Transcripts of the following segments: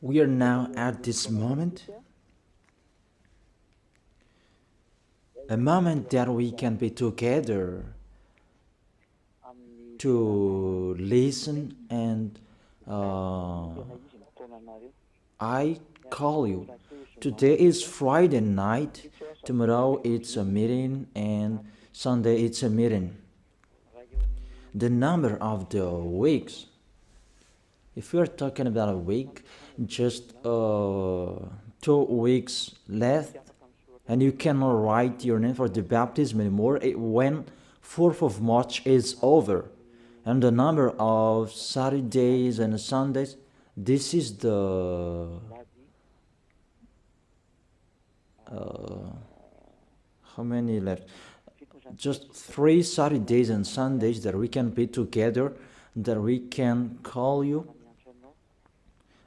We are now at this moment, a moment that we can be together to listen and I call you. Today is Friday night, tomorrow it's a meeting, and Sunday it's a meeting. The number of the weeks, if we are talking about a week, just 2 weeks left, and you cannot write your name for the baptism anymore when 4th of March is over. And the number of Saturdays and Sundays, this is the how many left? Just 3 Saturdays and Sundays that we can be together, that we can call you.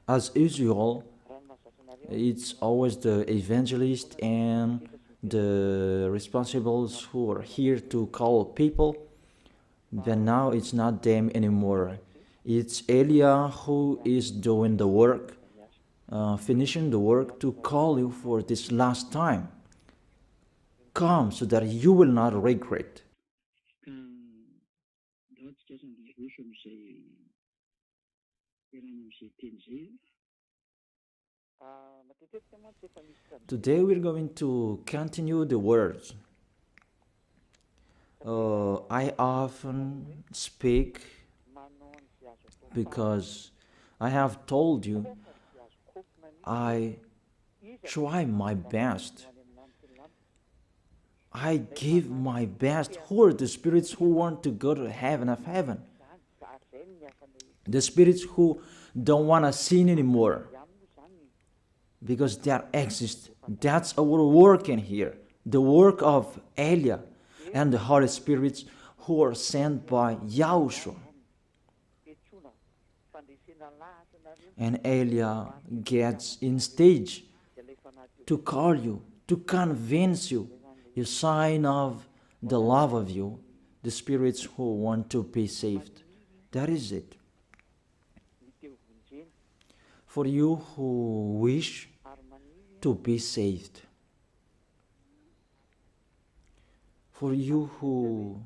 As usual, it's always the evangelist and the responsibles who are here to call people. But now it's not them anymore. It's Elia who is doing the work, finishing the work to call you for this last time. Come so that you will not regret. Today we're going to continue the words. I often speak because I have told you I try my best. I give my best. Who are the spirits who want to go to heaven of heaven? The spirits who don't want to sin anymore because that exists. That's our work in here. The work of Elia and the Holy Spirits who are sent by YAHOSHUAH. And Elia gets in stage to call you, to convince you, a sign of the love of you, the spirits who want to be saved. That is it. For you who wish to be saved, for you who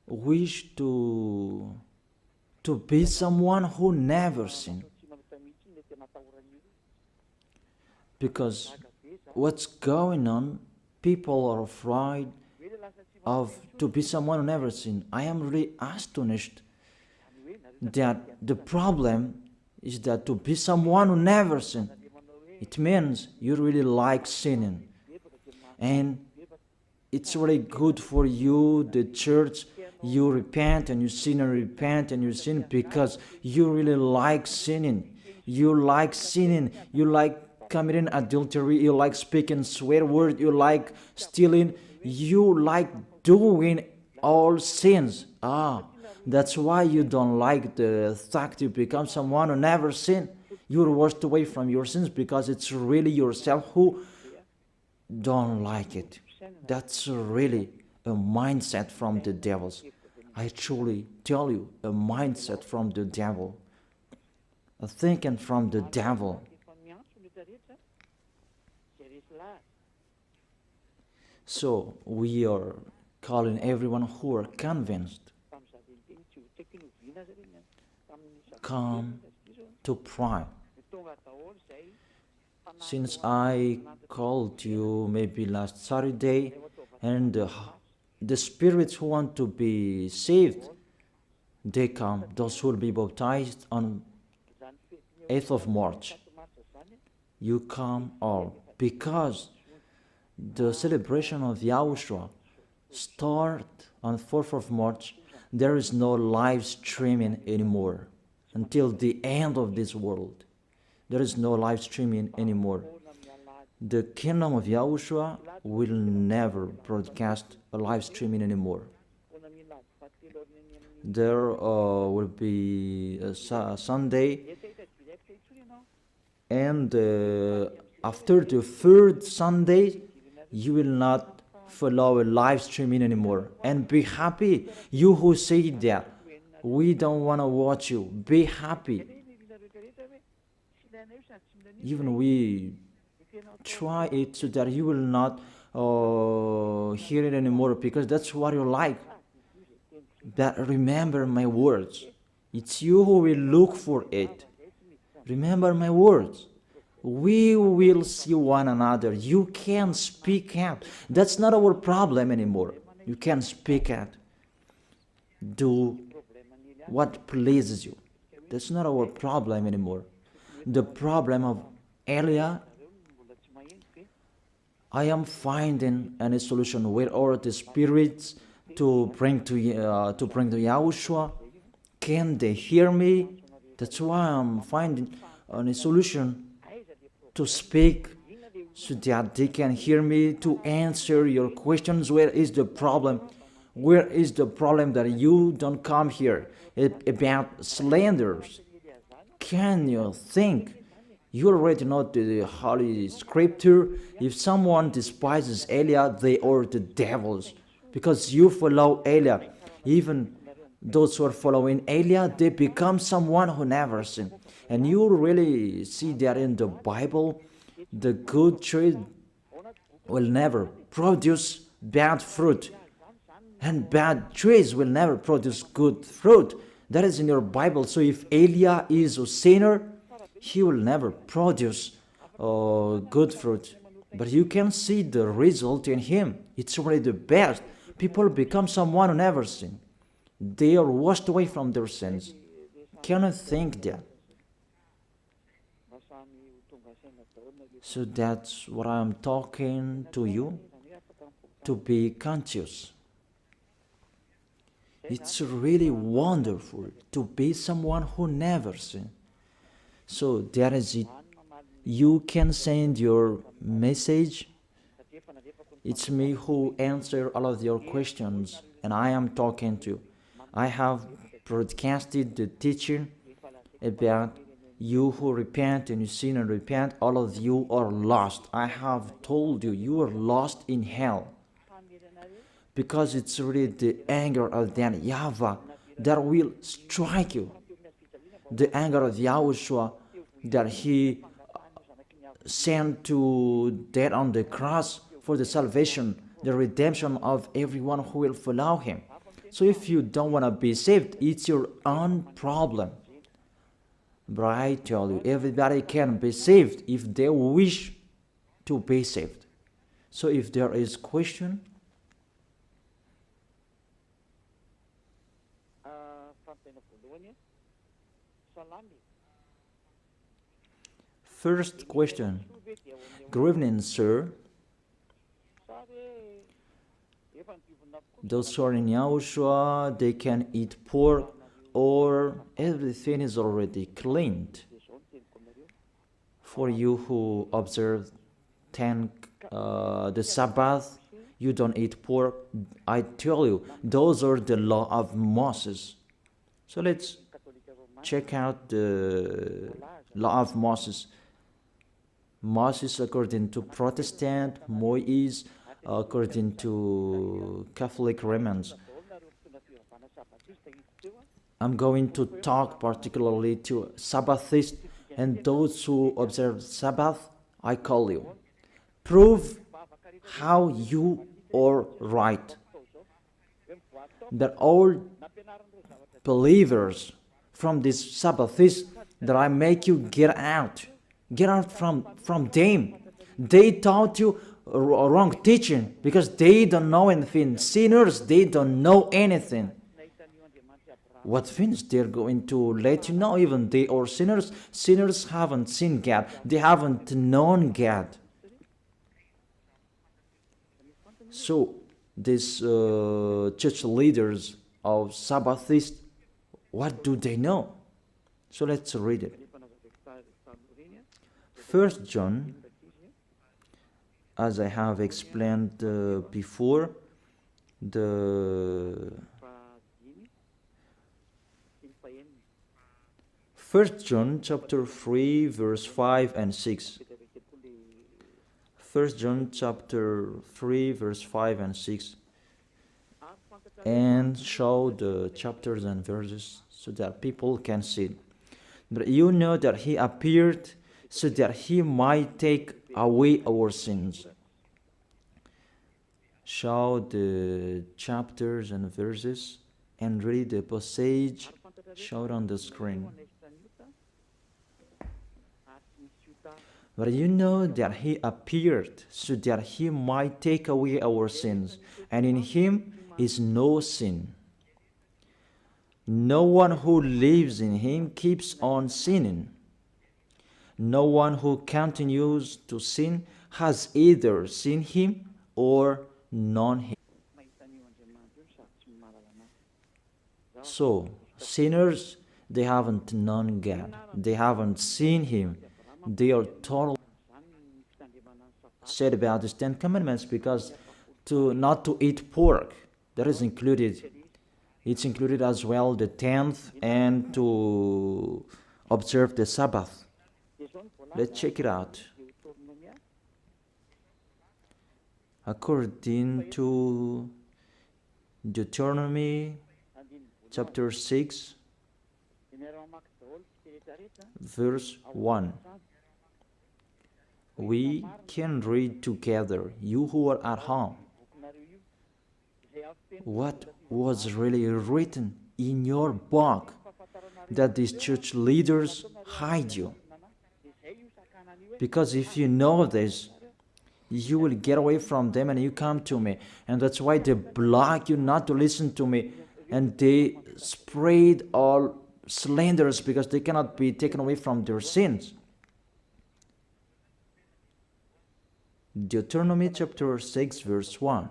wish to be someone who never sinned. Because what's going on, people are afraid of to be someone who never sinned. I am really astonished that the problem is that to be someone who never sinned, it means you really like sinning. And it's really good for you, the church, you repent and you sin and repent and you sin because you really like sinning. You like sinning. You like committing adultery. You like speaking swear word. You like stealing. You like doing all sins. That's why you don't like the fact you become someone who never sinned. You're washed away from your sins because it's really yourself who don't like it. That's really a mindset from the devils. I truly tell you, a mindset from the devil. A thinking from the devil. So we are calling everyone who are convinced, come to pray. Since I called you maybe last Saturday, and the spirits who want to be saved, they come, those who will be baptized on 8th of March. You come all, because the celebration of YAHOSHUAH start on 4th of March. There is no live streaming anymore until the end of this world. There is no live streaming anymore. The kingdom of YAHOSHUAH will never broadcast a live streaming anymore. There will be a Sunday, and after the third Sunday, you will not follow a live streaming anymore. And be happy, you who say that. We don't want to watch you. Be happy. Even we try it so that you will not hear it anymore, because that's what you like. But remember my words. It's you who will look for it. Remember my words. We will see one another. You can speak out. That's not our problem anymore. You can speak out. Do what pleases you. That's not our problem anymore. The problem of Elia, I am finding any solution where are the spirits to bring to YAHOSHUAH. Can they hear me? That's why I'm finding a solution to speak so that they can hear me, to answer your questions. Where is the problem? Where is the problem that you don't come here about slanders? Can you think? You already know the Holy Scripture. If someone despises Elia, they are the devils, because you follow Elia. Even those who are following Elia, they become someone who never sinned. And you really see that in the Bible, the good tree will never produce bad fruit, and bad trees will never produce good fruit. That is in your Bible. So if Elia is a sinner, he will never produce good fruit. But you can see the result in him. It's already the best. People become someone who never sinned. They are washed away from their sins. Can you think that? So that's what I'm talking to you, to be conscious. It's really wonderful to be someone who never sinned. So that is it. You can send your message. It's me who answer all of your questions, and I am talking to you. I have broadcasted the teaching about you who repent and you sin and repent. All of you are lost. I have told you, you are lost in hell, because it's really the anger of that YAHVAH that will strike you. The anger of YAHOSHUAH that he sent to death on the cross for the salvation, the redemption of everyone who will follow him. So if you don't want to be saved, it's your own problem. But I tell you, everybody can be saved if they wish to be saved. So if there is question, first question. Good evening, sir. Those who are in YAHOSHUAH, they can eat pork, or everything is already cleaned. For you who observe the Sabbath, you don't eat pork. I tell you, those are the law of Moses. So let's check out the law of Moses. Moses according to Protestant, Moshè according to Catholic Romans. I'm going to talk particularly to Sabbathists and those who observe Sabbath. I call you. Prove how you are right. That all believers from this Sabbathists, that I make you get out. Get out from them. They taught you wrong teaching because they don't know anything. Sinners, they don't know anything. What things they're going to let you know? Even they are sinners. Sinners haven't seen God. They haven't known God. So these church leaders of Sabbathists, what do they know? So let's read it. 1 John, as I have explained before, the 1 John chapter 3 verse 5 and 6. 1 John chapter 3 verse 5 and 6. and show the chapters and verses so that people can see. But you know that he appeared so that he might take away our sins. Show the chapters and verses and read the passage showed on the screen. But you know that he appeared so that he might take away our sins, and in him is no sin. No one who lives in him keeps on sinning. No one who continues to sin has either seen him or known him. So, sinners, they haven't known God. They haven't seen him. They are totally said about the 10 Commandments because not to eat pork, that is included. It's included as well the 10th and to observe the Sabbath. Let's check it out. According to Deuteronomy chapter 6, verse 1. We can read together, you who are at home. What was really written in your book that these church leaders hide you? Because if you know this, you will get away from them and you come to me. And that's why they block you not to listen to me. And they spread all slanders because they cannot be taken away from their sins. Deuteronomy chapter 6 verse 1.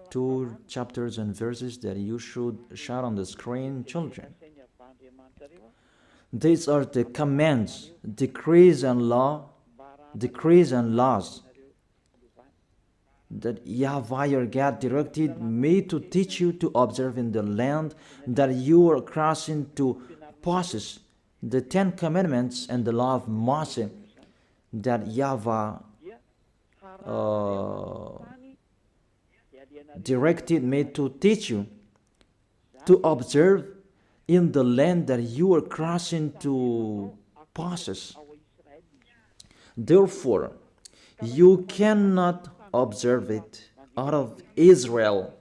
2 chapters and verses that you should shout on the screen, children. These are the commands, decrees and laws that YAHVAH your God directed me to teach you to observe in the land that you are crossing to possess, the 10 Commandments and the law of Moshè that YAHVAH directed me to teach you to observe in the land that you are crossing to possess. Therefore, you cannot observe it out of Israel.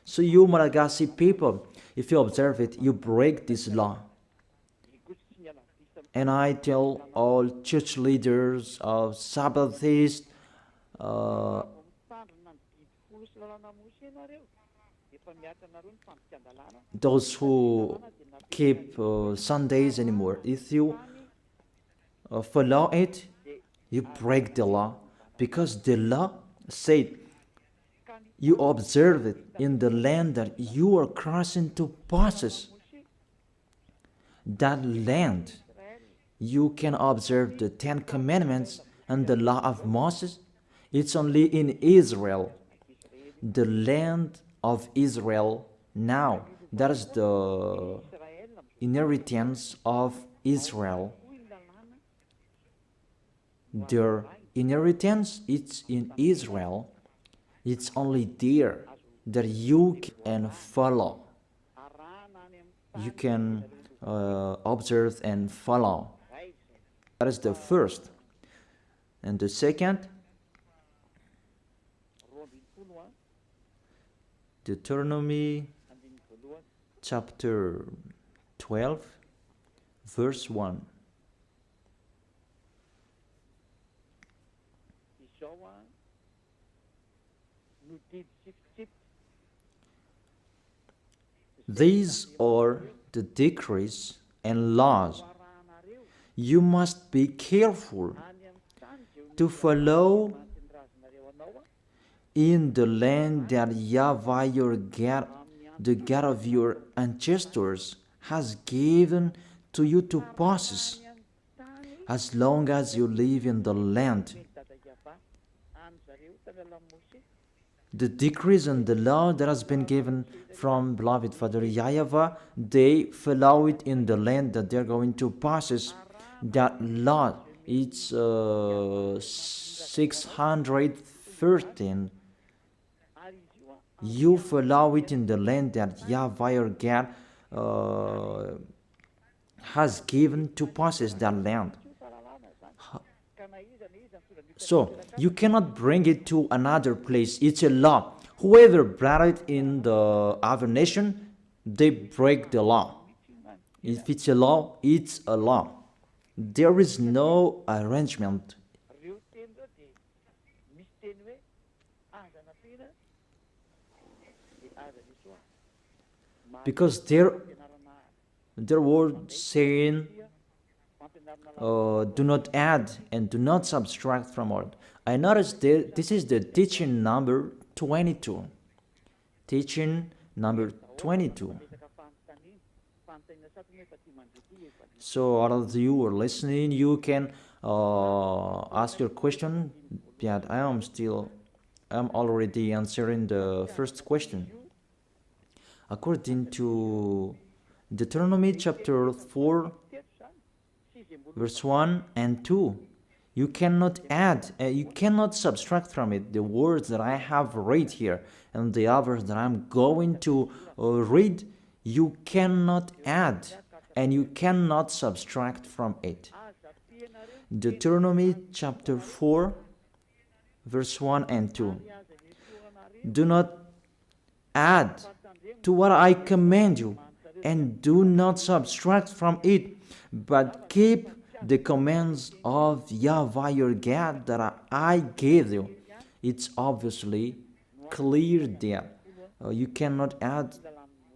So you Malagasy people, if you observe it, you break this law. And I tell all church leaders of Sabbathists, those who keep Sundays anymore, if you follow it, you break the law, because the law said you observe it in the land that you are crossing to possess. That land, you can observe the 10 Commandments and the law of Moses. It's only in Israel, the land of Israel now. That is the inheritance of Israel. Their inheritance, it's in Israel. It's only there that you can follow. You can observe and follow. That is the first. And the second, Deuteronomy chapter 12, verse 1. These are the decrees and laws you must be careful to follow in the land that YAHVAH your God, the God of your ancestors, has given to you to possess, as long as you live in the land. The decrees and the law that has been given from beloved Father YAHVAH, they follow it in the land that they're going to possess. That law, it's 613 You follow it in the land that YAHVAH your God has given to possess that land. So you cannot bring it to another place. It's a law. Whoever brought it in the other nation, they break the law. If it's a law, it's a law. There is no arrangement. Because their word saying, do not add and do not subtract from it. I noticed this is the teaching number 22. Teaching number 22. So all of you who are listening, you can ask your question. Yeah, I'm already answering the first question. According to Deuteronomy chapter 4, verse 1 and 2, you cannot add, you cannot subtract from it the words that I have read here and the others that I'm going to read. You cannot add and you cannot subtract from it. Deuteronomy chapter 4, verse 1 and 2. Do not add to what I command you, and do not subtract from it, but keep the commands of YAHVAH your God that I gave you. It's obviously clear there. You cannot add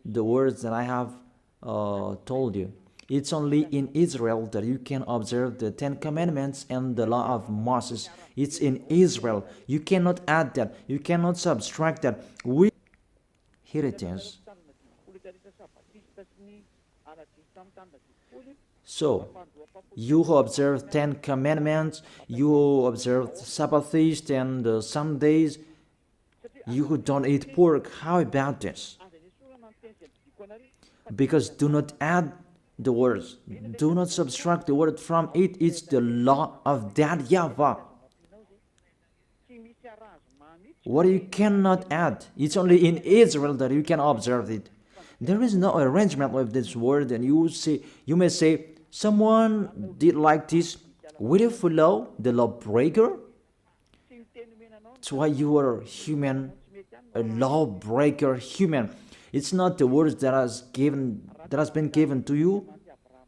the words that I have told you. It's only in Israel that you can observe the 10 Commandments and the law of Moses. It's in Israel. You cannot add that. You cannot subtract that. Here it is. So, you who observe 10 Commandments, you who observe Sabbath feast and Sundays, you who don't eat pork, how about this? Because do not add the words, do not subtract the word from it. It's the law of that YAHVAH. What you cannot add, it's only in Israel that you can observe it. There is no arrangement with this word, and you may say, someone did like this. Will you follow the lawbreaker? That's why you are human, a lawbreaker human. It's not the words that has been given to you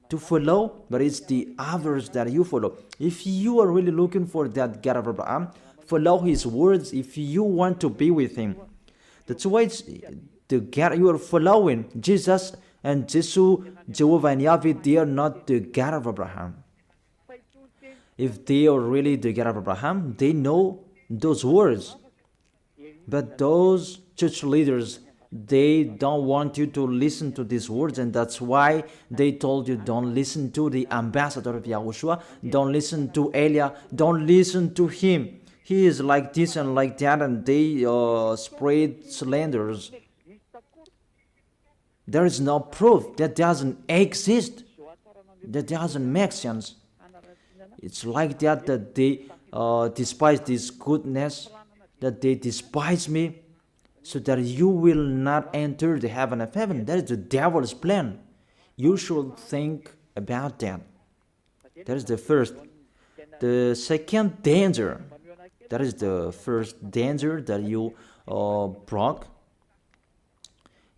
to follow, but it's the others that you follow. If you are really looking for that God of Abraham, follow his words if you want to be with him. That's why it's the God you are following. Jesus and Jesus, Jehovah and Yahweh, they are not the God of Abraham. If they are really the God of Abraham, they know those words. But those church leaders, they don't want you to listen to these words, and that's why they told you don't listen to the ambassador of YAHOSHUAH, don't listen to Elia, don't listen to him. He is like this and like that, and they spread slanders. There is no proof. That doesn't exist. That doesn't make sense. It's like that they despise this goodness, that they despise me, so that you will not enter the heaven of heaven. That is the devil's plan. You should think about that. That is the first. The second danger, that is the first danger that you broke.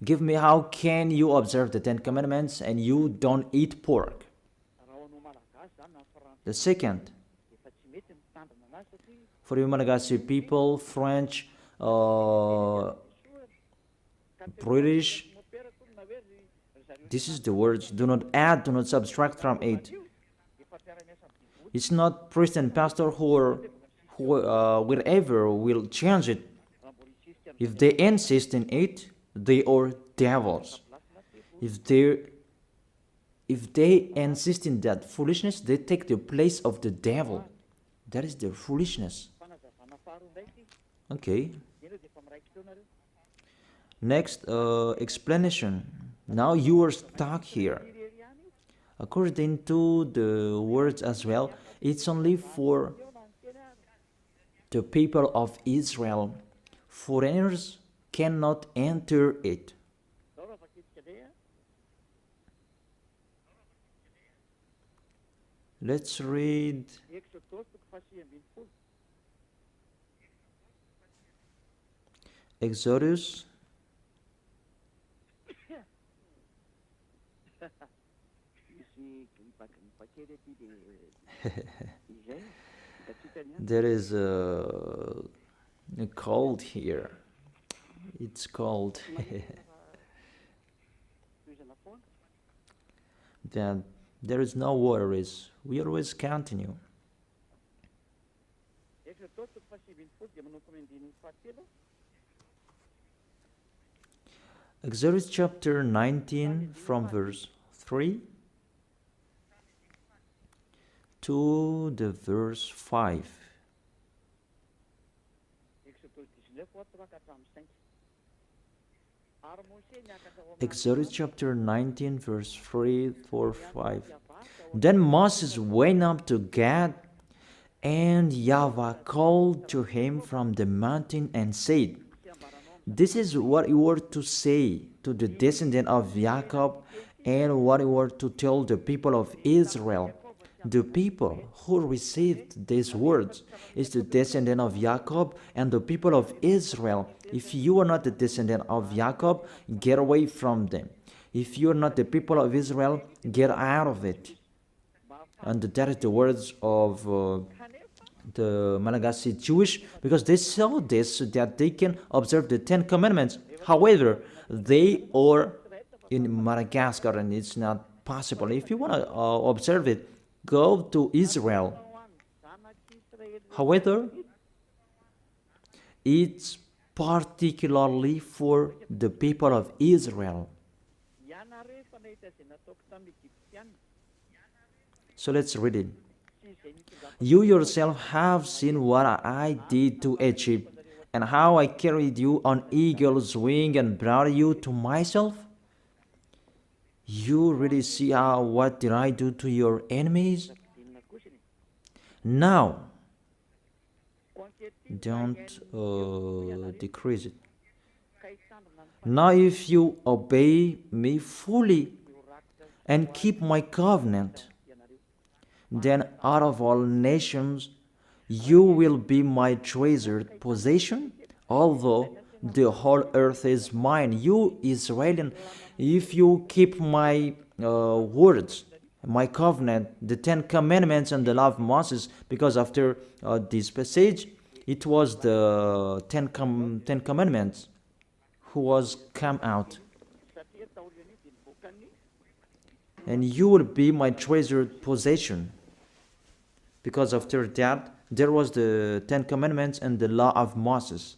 Give me, how can you observe the 10 Commandments and you don't eat pork? The second, for you Malagasy people, French, British, this is the words, do not add, do not subtract from it. It's not priest and pastor who wherever will change it. If they insist in it, they are devils. If they insist in that foolishness, they take the place of the devil. That is their foolishness. Okay. Next, explanation. Now you are stuck here. According to the words as well, it's only for the people of Israel. Foreigners cannot enter it. Let's read Exodus there is a cold here. It's cold. Then there is no worries. We always continue. Exodus chapter 19 from verse 3 to the verse 5. Exodus chapter 19 verse 3 4 5. Then Moses went up to Gad, and YAHVAH called to him from the mountain and said, "This is what you were to say to the descendant of Jacob, and what you were to tell the people of Israel. The people who received these words is the descendant of Jacob and the people of Israel. If you are not the descendant of Jacob, get away from them. If you are not the people of Israel, get out of it." And that is the words of the Malagasy Jewish, because they saw this so that they can observe the 10 Commandments. However, they are in Madagascar and it's not possible. If you want to observe it, go to Israel. However, it's particularly for the people of Israel. So let's read it. "You yourself have seen what I did to Egypt, and how I carried you on eagle's wing and brought you to myself. You really see what did I do to your enemies? Now, don't decrease it. Now if you obey me fully and keep my covenant, then out of all nations you will be my treasured possession, although the whole earth is mine. You Israelian, if you keep my words, my covenant, the 10 Commandments and the law of Moses," because after this passage, it was the 10 Commandments who was come out. "And you will be my treasured possession." Because after that, there was the 10 Commandments and the law of Moses.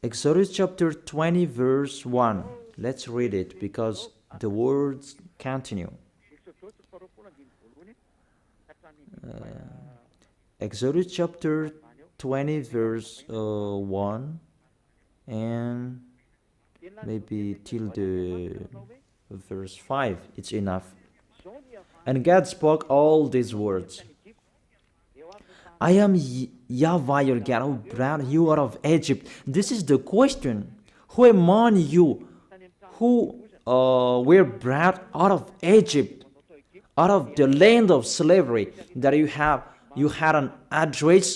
Exodus chapter 20 verse 1. Let's read it because the words continue. Exodus chapter 20 verse 1 and maybe till the verse 5. It's enough. "And God spoke all these words. I am YAHVAH your God, who brought you out of Egypt." This is the question. Who among you who were brought out of Egypt, out of the land of slavery, that you had an address,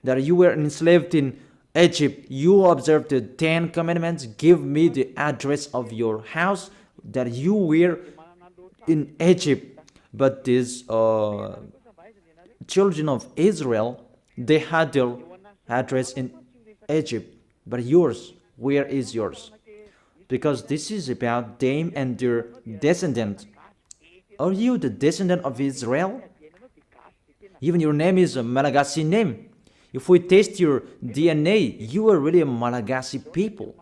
that you were enslaved in Egypt, you observed the 10 Commandments, give me the address of your house, that you were in Egypt. But these children of Israel, they had their address in Egypt. But yours, where is yours? Because this is about them and their descendants. Are you the descendant of Israel? Even your name is a Malagasy name. If we test your DNA, you are really a Malagasy people.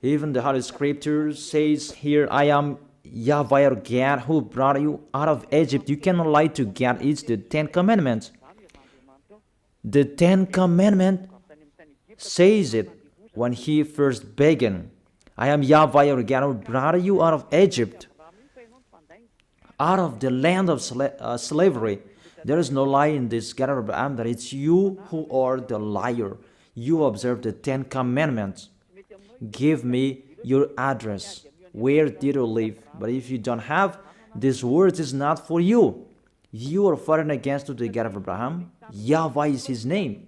Even the Holy Scripture says here, "I am YAHVAH your God, who brought you out of Egypt." You cannot lie to God. It's the 10 Commandments. The 10 Commandments says it when he first began. I am Yahweh your God who brought you out of Egypt, out of the land of slavery. There is no lie in this, God of Abraham, that it's you who are the liar. You observe the 10 Commandments. Give me your address. Where did you live? But if you don't have, these words is not for you. You are fighting against the God of Abraham. Yahweh is his name.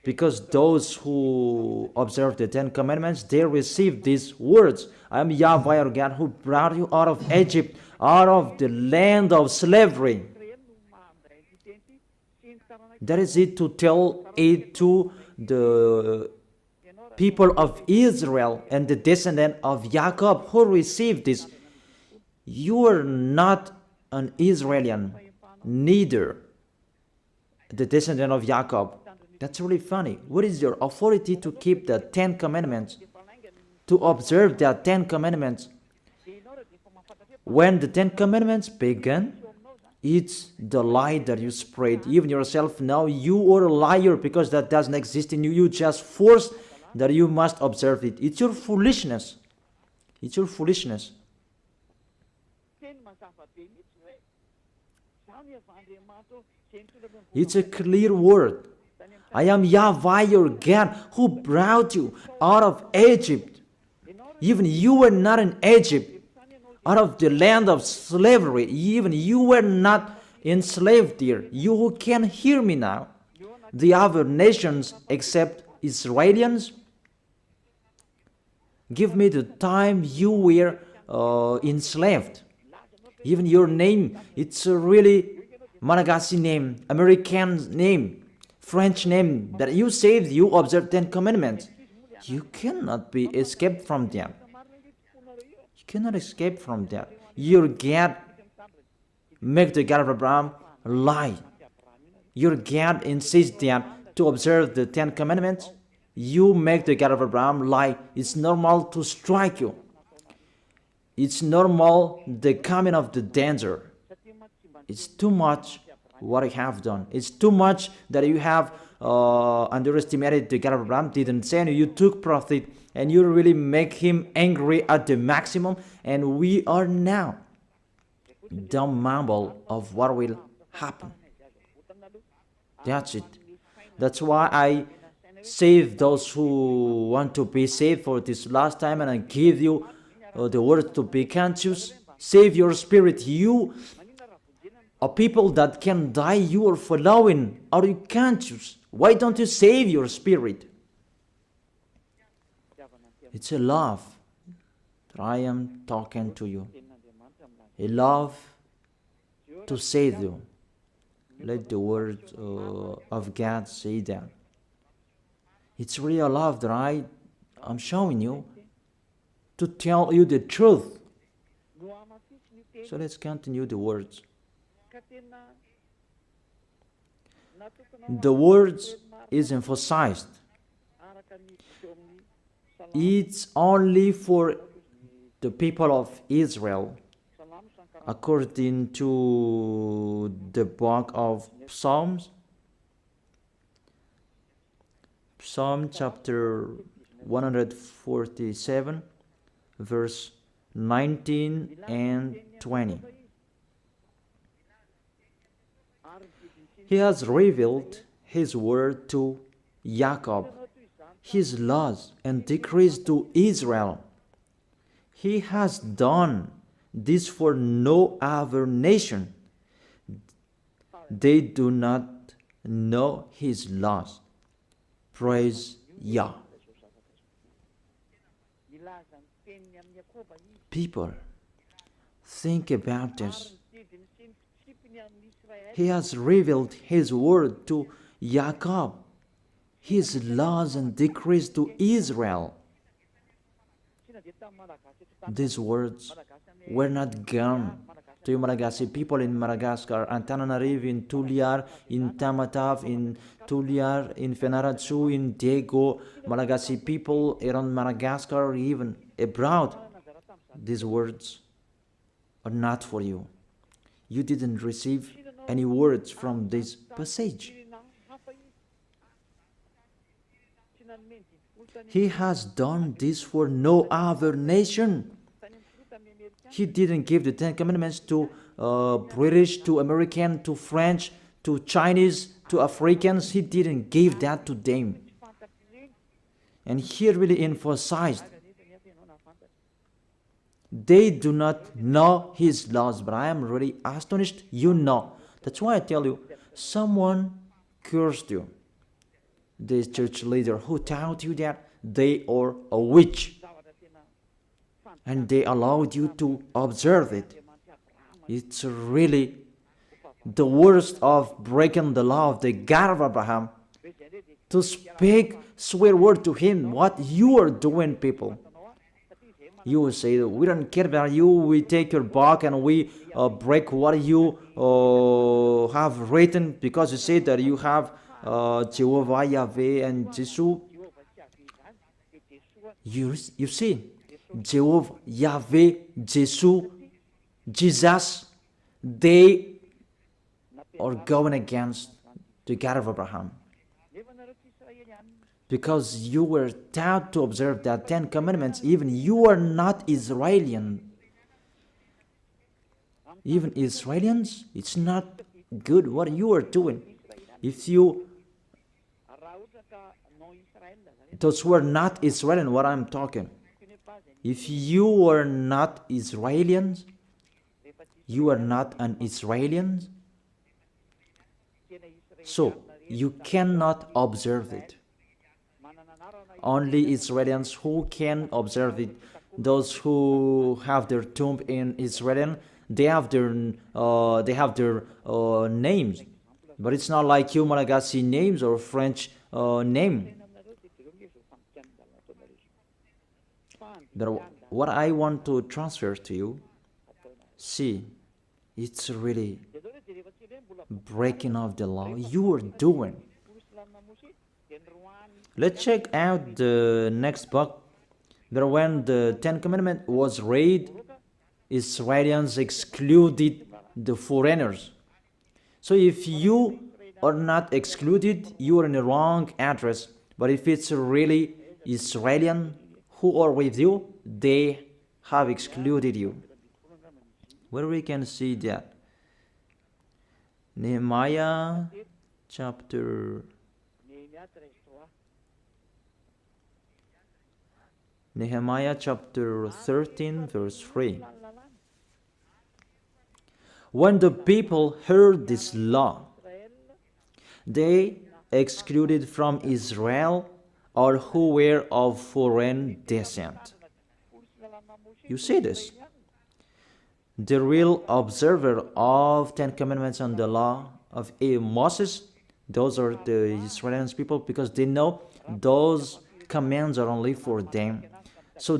Because those who observe the 10 Commandments, they receive these words. I am Yahweh your God who brought you out of Egypt, out of the land of slavery. That is it, to tell it to the people of Israel and the descendant of Jacob who received this. You are not an Israelian, neither the descendant of Jacob. That's really funny. What is your authority to keep the 10 Commandments? To observe the 10 Commandments? When the 10 Commandments began, it's the lie that you spread. Even yourself now, you are a liar because that doesn't exist in you. You just force that you must observe it. It's your foolishness. It's your foolishness. It's a clear word. I am Yahweh your God who brought you out of Egypt. Even you were not in Egypt, out of the land of slavery. Even you were not enslaved there. You who can hear me now, the other nations except Israelians, give me the time you were enslaved. Even your name, it's a really Malagasy name, American name, French name, that you saved, you observed 10 Commandments. You cannot be escaped from them. You cannot escape from that. Your God make the God of Abraham lie. Your God insists that to observe the 10 Commandments, you make the God of Abraham lie. It's normal to strike you. It's normal the coming of the danger. It's too much what I have done. It's too much that you have underestimated the God of Abraham, didn't say, and you took profit, and you really make him angry at the maximum, and we are now the mumble of what will happen. That's it. That's why I save those who want to be saved for this last time, and I give you the word to be conscious. Save your spirit. You are people that can die. You are following. Are you conscious? Why don't you save your spirit? It's a love that I am talking to you. A love to save you. Let the word of God say that. It's really a love that I'm showing you to tell you the truth. So let's continue the words. The words is emphasized. It's only for the people of Israel, according to the book of Psalms. Psalm chapter 147, verse 19 and 20. He has revealed his word to Jacob, his laws and decrees to Israel. He has done this for no other nation. They do not know his laws. Praise Yah. People, think about this. He has revealed his word to Jacob, his laws and decrees to Israel. These words were not gone to you Malagasy people in Madagascar, Antananarivo, in Tuliar, in Tamatave, in Tuliar, in Fenaratsu, in Dago, Malagasy people around Madagascar, or even abroad. These words are not for you. You didn't receive any words from this passage. He has done this for no other nation. He didn't give the Ten Commandments to British, to American, to French, to Chinese, to Africans. He didn't give that to them. And he really emphasized, they do not know his laws, but I am really astonished you know. That's why I tell you, someone cursed you. This church leader who taught you that they are a witch. And they allowed you to observe it. It's really the worst of breaking the law of the God of Abraham. To speak swear word to him, what you are doing, people. You will say, we don't care about you, we take your book and we break what you have written, because you say that you have Jehovah, Yahweh, and Jesus. You see, Jehovah, Yahweh, Jesus, they are going against the God of Abraham. Because you were taught to observe that Ten Commandments, even you are not Israelian. Even Israelians, it's not good what you are doing. If you, those who are not Israelian, what I'm talking, if you are not Israelians, you are not an Israelian, so you cannot observe it. Only Israelians who can observe it. Those who have their tomb in Israel, they have their names, but it's not like you Malagasy names or French name. But what I want to transfer to you, see, it's really breaking of the law you are doing. Let's check out the next book. But when the Ten Commandments was read, Israelians excluded the foreigners. So if you are not excluded, you are in the wrong address. But if it's really Israelian who are with you, they have excluded you. Where we can see that? Nehemiah chapter 13, verse 3. When the people heard this law, they excluded from Israel all who were of foreign descent. You see this? The real observer of Ten Commandments and the law of Moses, those are the Israeli people, because they know those commands are only for them. So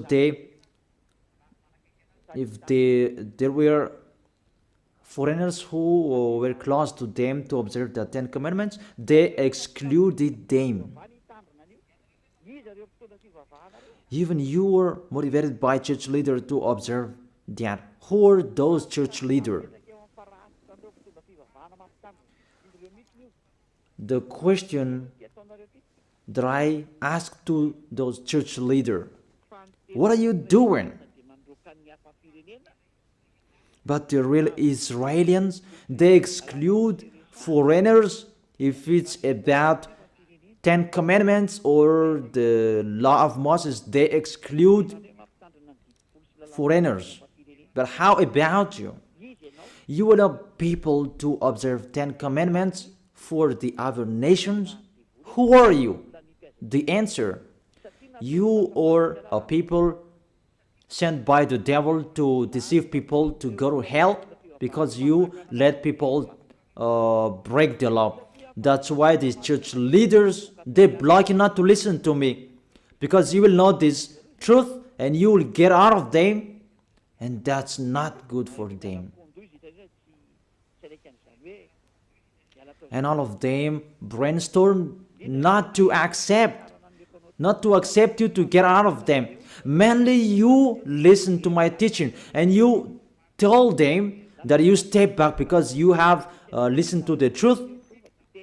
if there were foreigners who were close to them to observe the Ten Commandments, they excluded them. Even you were motivated by church leader to observe that. Who are those church leaders? The question that I asked to those church leaders, what are you doing? But the real Israelians, they exclude foreigners if it's about Ten Commandments or the law of Moses. They exclude foreigners. But how about you? You will have people to observe Ten Commandments for the other nations? Who are you? The answer, you are a people sent by the devil to deceive people to go to hell because you let people break the law. That's why these church leaders, they block you not to listen to me, because you will know this truth and you will get out of them, and that's not good for them. And all of them brainstorm not to accept you to get out of them. Mainly you listen to my teaching and you tell them that you step back because you have listened to the truth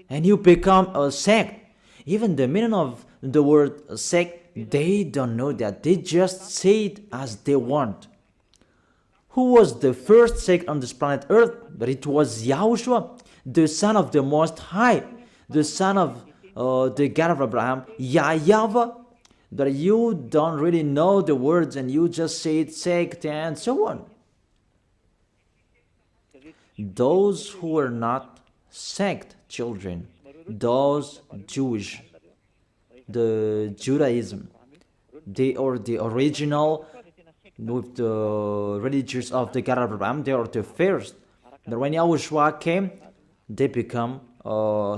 and you become a sect. Even the meaning of the word sect They don't know that. They just say it as they want. Who was the first sect on this planet Earth? But it was Yahushua, the Son of the Most High, the Son of the God of Abraham, YAHVAH. That you don't really know the words and you just say it sect and so on. Those who are not sect children, those Jewish, the Judaism, they are the original with the religious of the God of Abraham. They are the first. But when YAHOSHUAH came, they become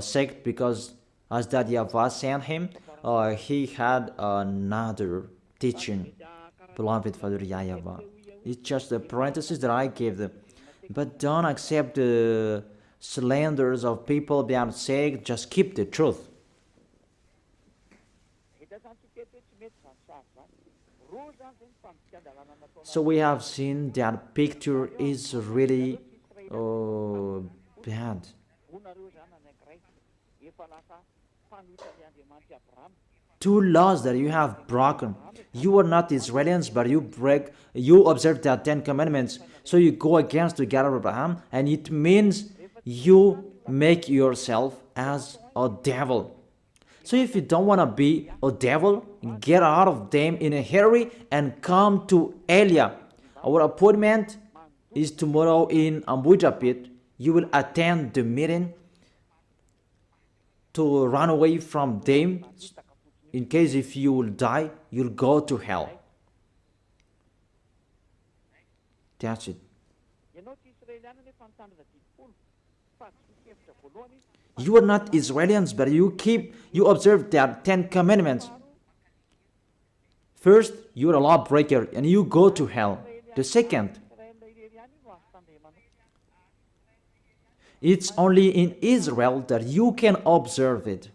sect because as that YAHVAH sent him, he had another teaching. Beloved Father YAHVAH. It's just a parenthesis that I gave them. But don't accept the slanders of people being sect. Just keep the truth. So we have seen that picture is really bad. Two laws that you have broken. You are not Israelians, but you observe the 10 commandments. So you go against the God of Abraham, and it means you make yourself as a devil. So if you don't want to be a devil, get out of them in a hurry and come to Elia. Our appointment is tomorrow in Ambuja Pit. You will attend the meeting to run away from them. In case if you will die, you'll go to hell. That's it. You are not Israelians, but you observe their 10 commandments. First, you are a lawbreaker and you go to hell. The second, it's only in Israel that you can observe it.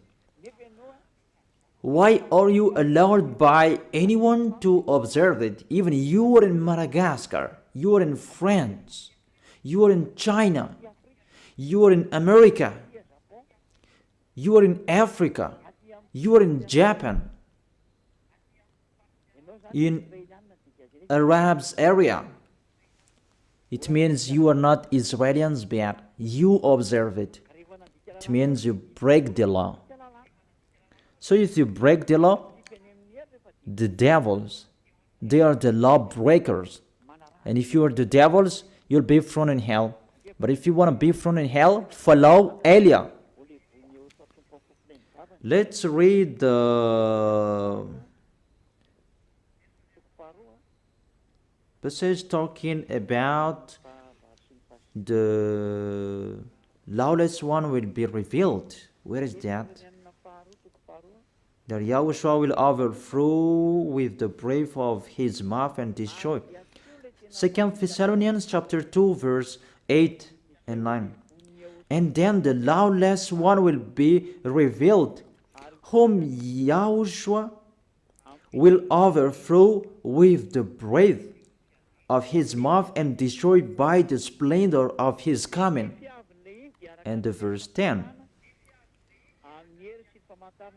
Why are you allowed by anyone to observe it? Even you are in Madagascar, you are in France, you are in China, you are in America, you are in Africa, you are in Japan, in Arabs area. It means you are not Israelians, but you observe it. It means you break the law. So if you break the law, the devils, they are the lawbreakers. And if you are the devils, you'll be thrown in hell. But if you want to be thrown in hell, follow Elia. Let's read the passage talking about the lawless one will be revealed. Where is that? That YAHOSHUAH will overthrow with the breath of his mouth and destroy. 2 Thessalonians chapter 2 verse 8 and 9. And then the lawless one will be revealed, whom YAHOSHUAH will overthrow with the breath of his mouth and destroy by the splendor of his coming. And the verse 10.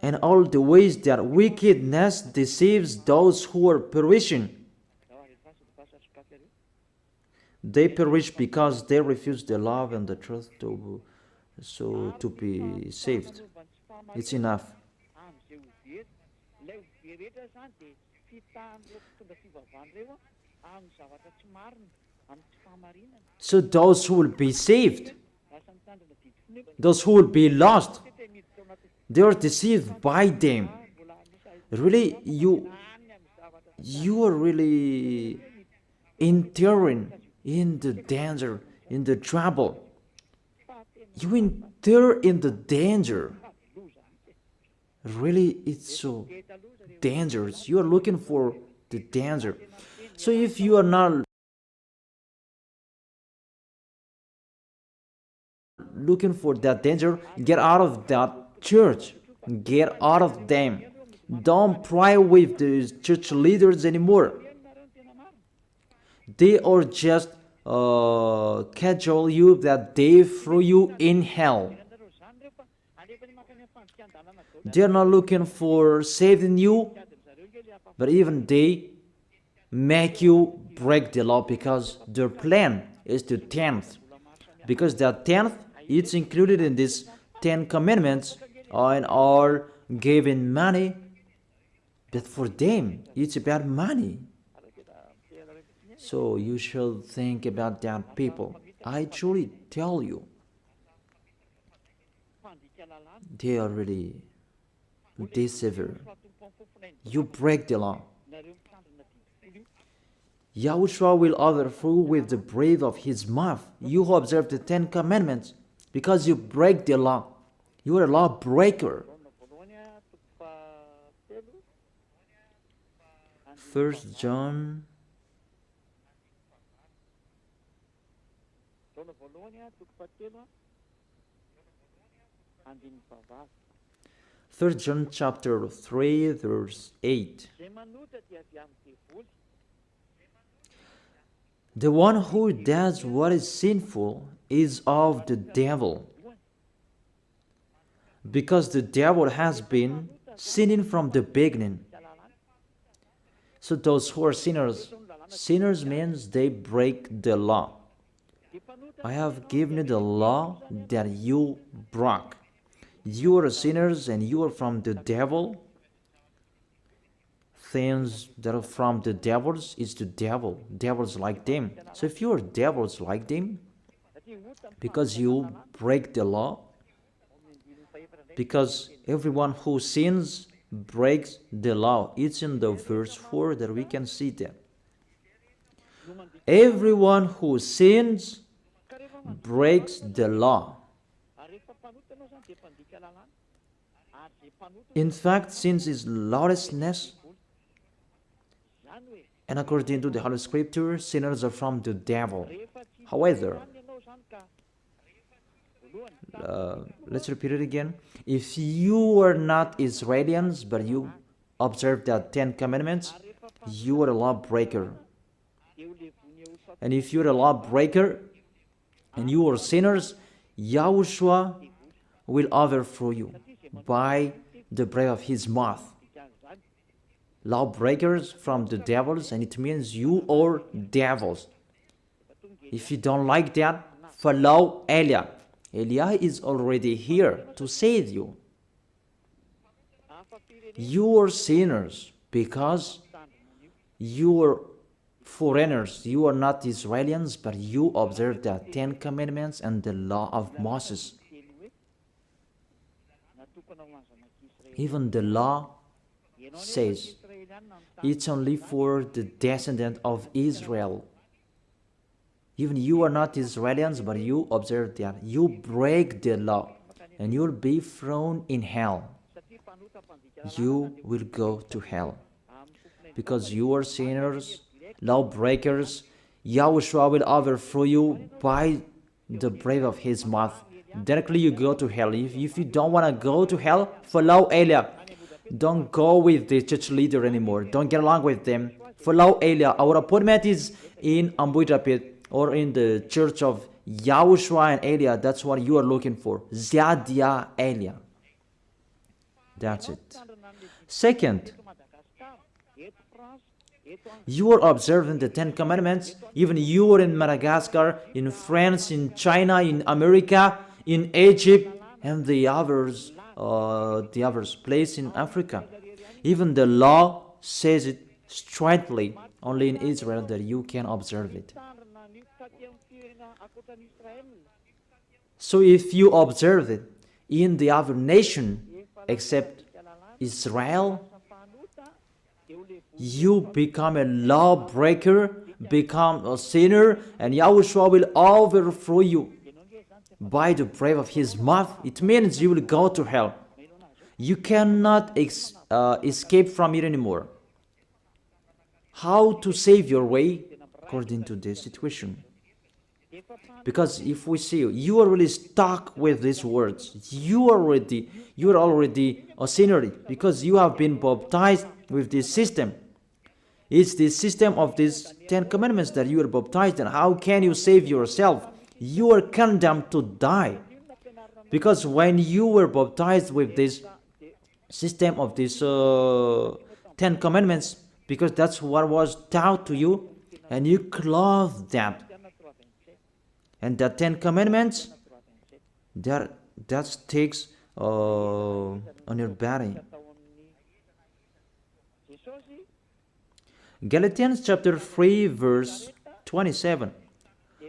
And all the ways that wickedness deceives those who are perishing. They perish because they refuse the love and the truth to be saved. It's enough. So those who will be saved, those who will be lost, they are deceived by them. Really, you are really entering in the danger, in the trouble. You enter in the danger. Really, it's so dangerous. You are looking for the danger. So if you are not looking for that danger, get out of that church. Get out of them. Don't pray with the church leaders anymore. They are just casual you that they throw you in hell. They are not looking for saving you. But even they make you break the law because their plan is the 10th. Because the 10th, it's included in these 10 commandments and are given money. But for them, it's about money. So you should think about that, people. I truly tell you, they are really deceiver. You break the law. Yahushua will overthrow with the breath of his mouth. You who observe the 10 commandments, because you break the law. You are a lawbreaker. 1 John 3 John chapter 3 verse 8. The one who does what is sinful is of the devil, because the devil has been sinning from the beginning. So those who are sinners, sinners means they break the law. I have given you the law that you broke. You are sinners and you are from the devil. Things that are from the devils is the devil. Devils like them. So if you are devils like them, because you break the law, because everyone who sins breaks the law. It's in the verse 4 that we can see that. Everyone who sins breaks the law. In fact, sin is lawlessness. And according to the Holy Scripture, sinners are from the devil. However, let's repeat it again. If you are not Israelians, but you observe the 10 commandments, you are a lawbreaker. And if you are a lawbreaker and you are sinners, Yahushua will overthrow you by the breath of his mouth. Lawbreakers from the devils, and it means you are devils. If you don't like that, follow Eliah. Eliah is already here to save you. You are sinners because you are foreigners. You are not Israelians, but you observe the 10 commandments and the law of Moses. Even the law says it's only for the descendant of Israel. Even you are not Israelians, but you observe that. You break the law, and you'll be thrown in hell. You will go to hell. Because you are sinners, lawbreakers, Yahushua will overthrow you by the breath of his mouth. Directly you go to hell. If you don't want to go to hell, follow Eliah. Don't go with the church leader anymore. Don't get along with them. Follow Eliah. Our appointment is in Ambuidapit, or in the church of Yahushua and Eliah. That's what you are looking for. Ziadia Eliah. That's it. Second, you are observing the 10 commandments. Even you are in Madagascar, in France, in China, in America, in Egypt, and the others place in Africa. Even the law says it straightly, only in Israel that you can observe it. So if you observe it in the other nation except Israel, you become a lawbreaker, become a sinner, and Yahushua will overthrow you by the breath of his mouth. It means you will go to hell. You cannot escape from it anymore. How to save your way according to this situation? Because if we see you are really stuck with these words, you are already a sinner because you have been baptized with this system. It's the system of these 10 commandments that you are baptized in. How can you save yourself? You are condemned to die. Because when you were baptized with this system of these 10 Ten Commandments, because that's what was taught to you, and you clothe that. And the Ten Commandments, that takes on your body. Galatians chapter 3 verse 27.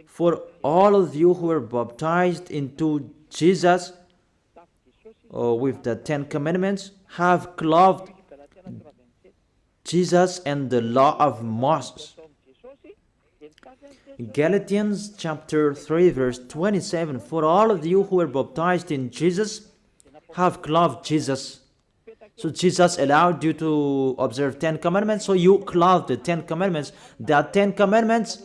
For all of you who are baptized into Jesus with the Ten Commandments have clothed Jesus and the law of Moses. Galatians chapter 3 verse 27. For all of you who are baptized in Jesus have clothed Jesus. So Jesus allowed you to observe 10 commandments, so you clothe the 10 commandments. The 10 commandments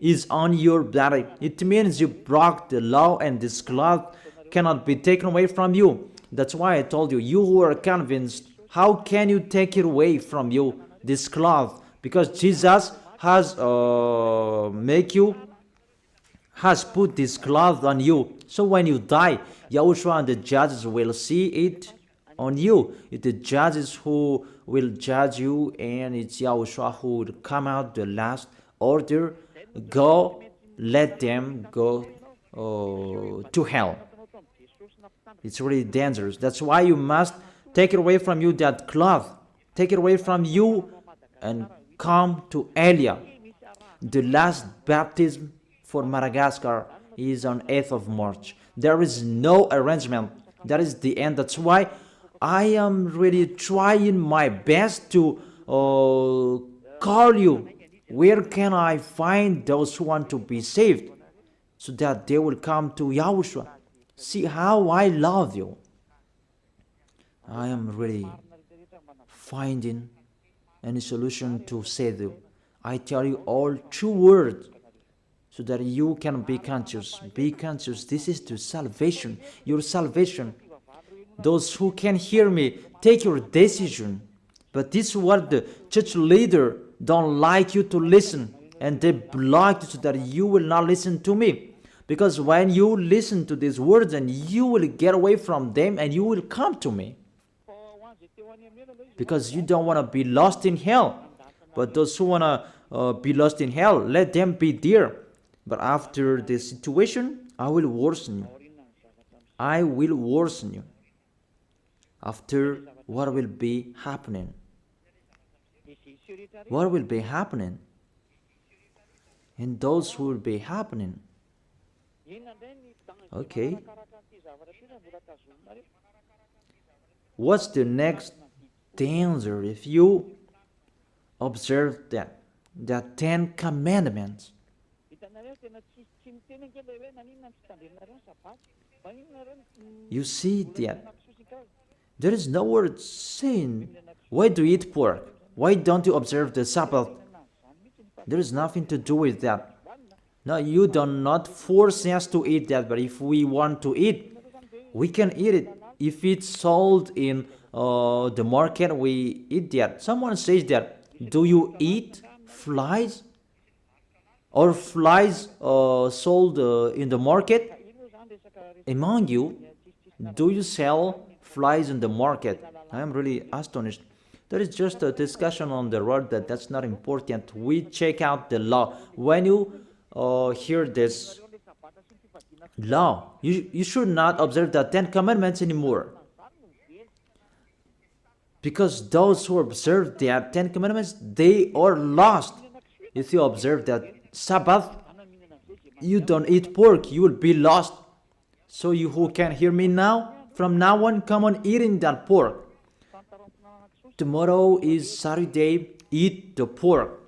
is on your body. It means you broke the law, and this cloth cannot be taken away from you. That's why I told you, you who are convinced, how can you take it away from you, this cloth? Because Jesus has has put this cloth on you. So when you die, Yahushua and the judges will see it on you. It's the judges who will judge you, and it's Yahushua who will come out the last order. Go, let them go to hell. It's really dangerous. That's why you must take it away from you, that cloth. Take it away from you and come to Elia. The last baptism for Madagascar is on 8th of March. There is no arrangement. That is the end. That's why I am really trying my best to call you. Where can I find those who want to be saved, so that they will come to Yahushua? See how I love you. I am really finding any solution to save you. I tell you all true words, so that you can be conscious. Be conscious. This is the salvation, your salvation. Those who can hear me, take your decision. But this is what the church leader don't like you to listen, and they block you so that you will not listen to me. Because when you listen to these words, and you will get away from them, and you will come to me. Because you don't want to be lost in hell. But those who want to be lost in hell, let them be there. But after this situation, I will worsen you. I will worsen you. After, what will be happening? What will be happening? And those who will be happening. Okay. What's the next danger if you observe that? The 10 commandments. You see that there is no word saying, why do you eat pork? Why don't you observe the Sabbath? There is nothing to do with that. No, you do not force us to eat that, but if we want to eat, we can eat it. If it's sold in the market, we eat that. Someone says that, do you eat flies? Or flies sold in the market? Among you, do you sell flies in the market? I am really astonished. There is just a discussion on the road that's not important. We check out the law. When you hear this law, you should not observe the 10 commandments anymore. Because those who observe the 10 commandments, they are lost. If you observe that Sabbath, you don't eat pork, you will be lost. So you who can hear me now, from now on, come on eating that pork. Tomorrow is Saturday, eat the pork.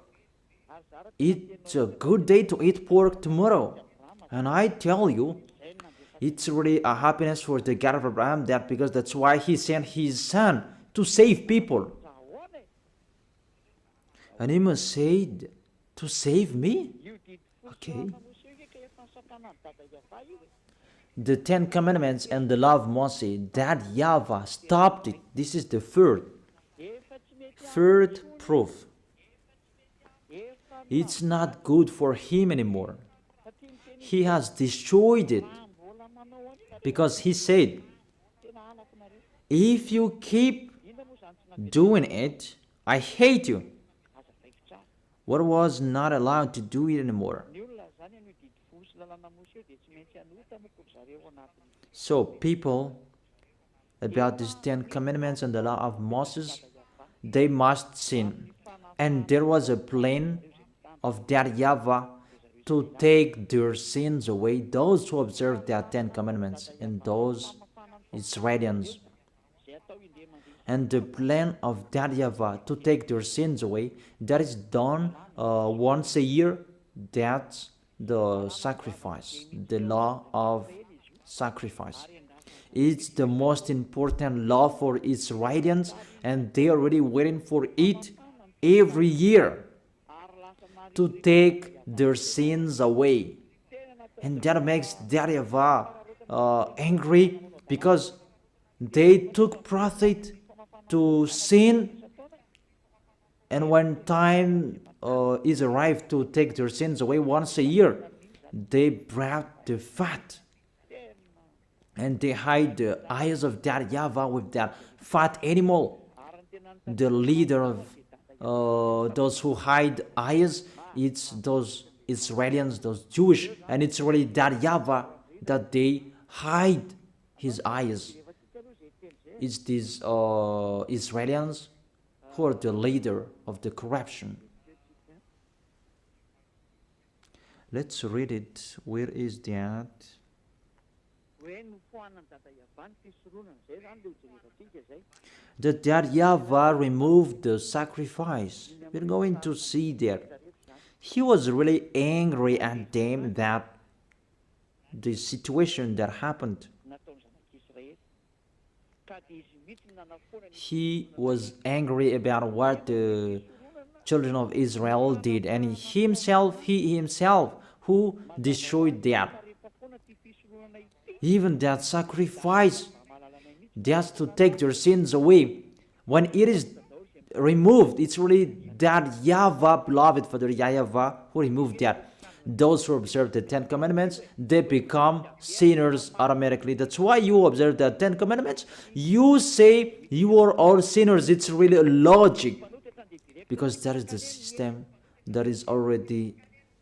It's a good day to eat pork tomorrow. And I tell you, it's really a happiness for the God of Abraham, that because that's why he sent his son to save people. And he must say, to save me? Okay. The 10 commandments and the law of Moshè, that YAHVAH stopped it. This is the third proof. It's not good for him anymore. He has destroyed it. Because he said, if you keep doing it, I hate you. What was not allowed to do it anymore. So people, about these 10 commandments and the law of Moses, they must sin. And there was a plan of that YAHVAH to take their sins away, those who observe their 10 commandments, and those Israelians. And the plan of that YAHVAH to take their sins away, that is done once a year. That's the sacrifice, the law of sacrifice. It's the most important law for Israelians, and they are already waiting for it every year to take their sins away. And that makes that YAHVAH angry, because they took profit to sin, and when time is arrived to take their sins away once a year, they brought the fat, and they hide the eyes of that YAHVAH with that fat animal. The leader of those who hide eyes, it's those Israelians, those Jewish, and it's really that YAHVAH that they hide his eyes. It's these Israelians who are the leader of the corruption. Let's read it. Where is that? That YAHVAH removed the sacrifice. We're going to see that. He was really angry at them, that the situation that happened. He was angry about what the children of Israel did, and he himself who destroyed that. Even that sacrifice, just to take their sins away, when it is removed, it's really that YAHVAH, beloved Father YAHVAH, who removed that. Those who observe the 10 commandments, they become sinners automatically. That's why you observe the 10 commandments. You say you are all sinners. It's really a logic, because that is the system that is already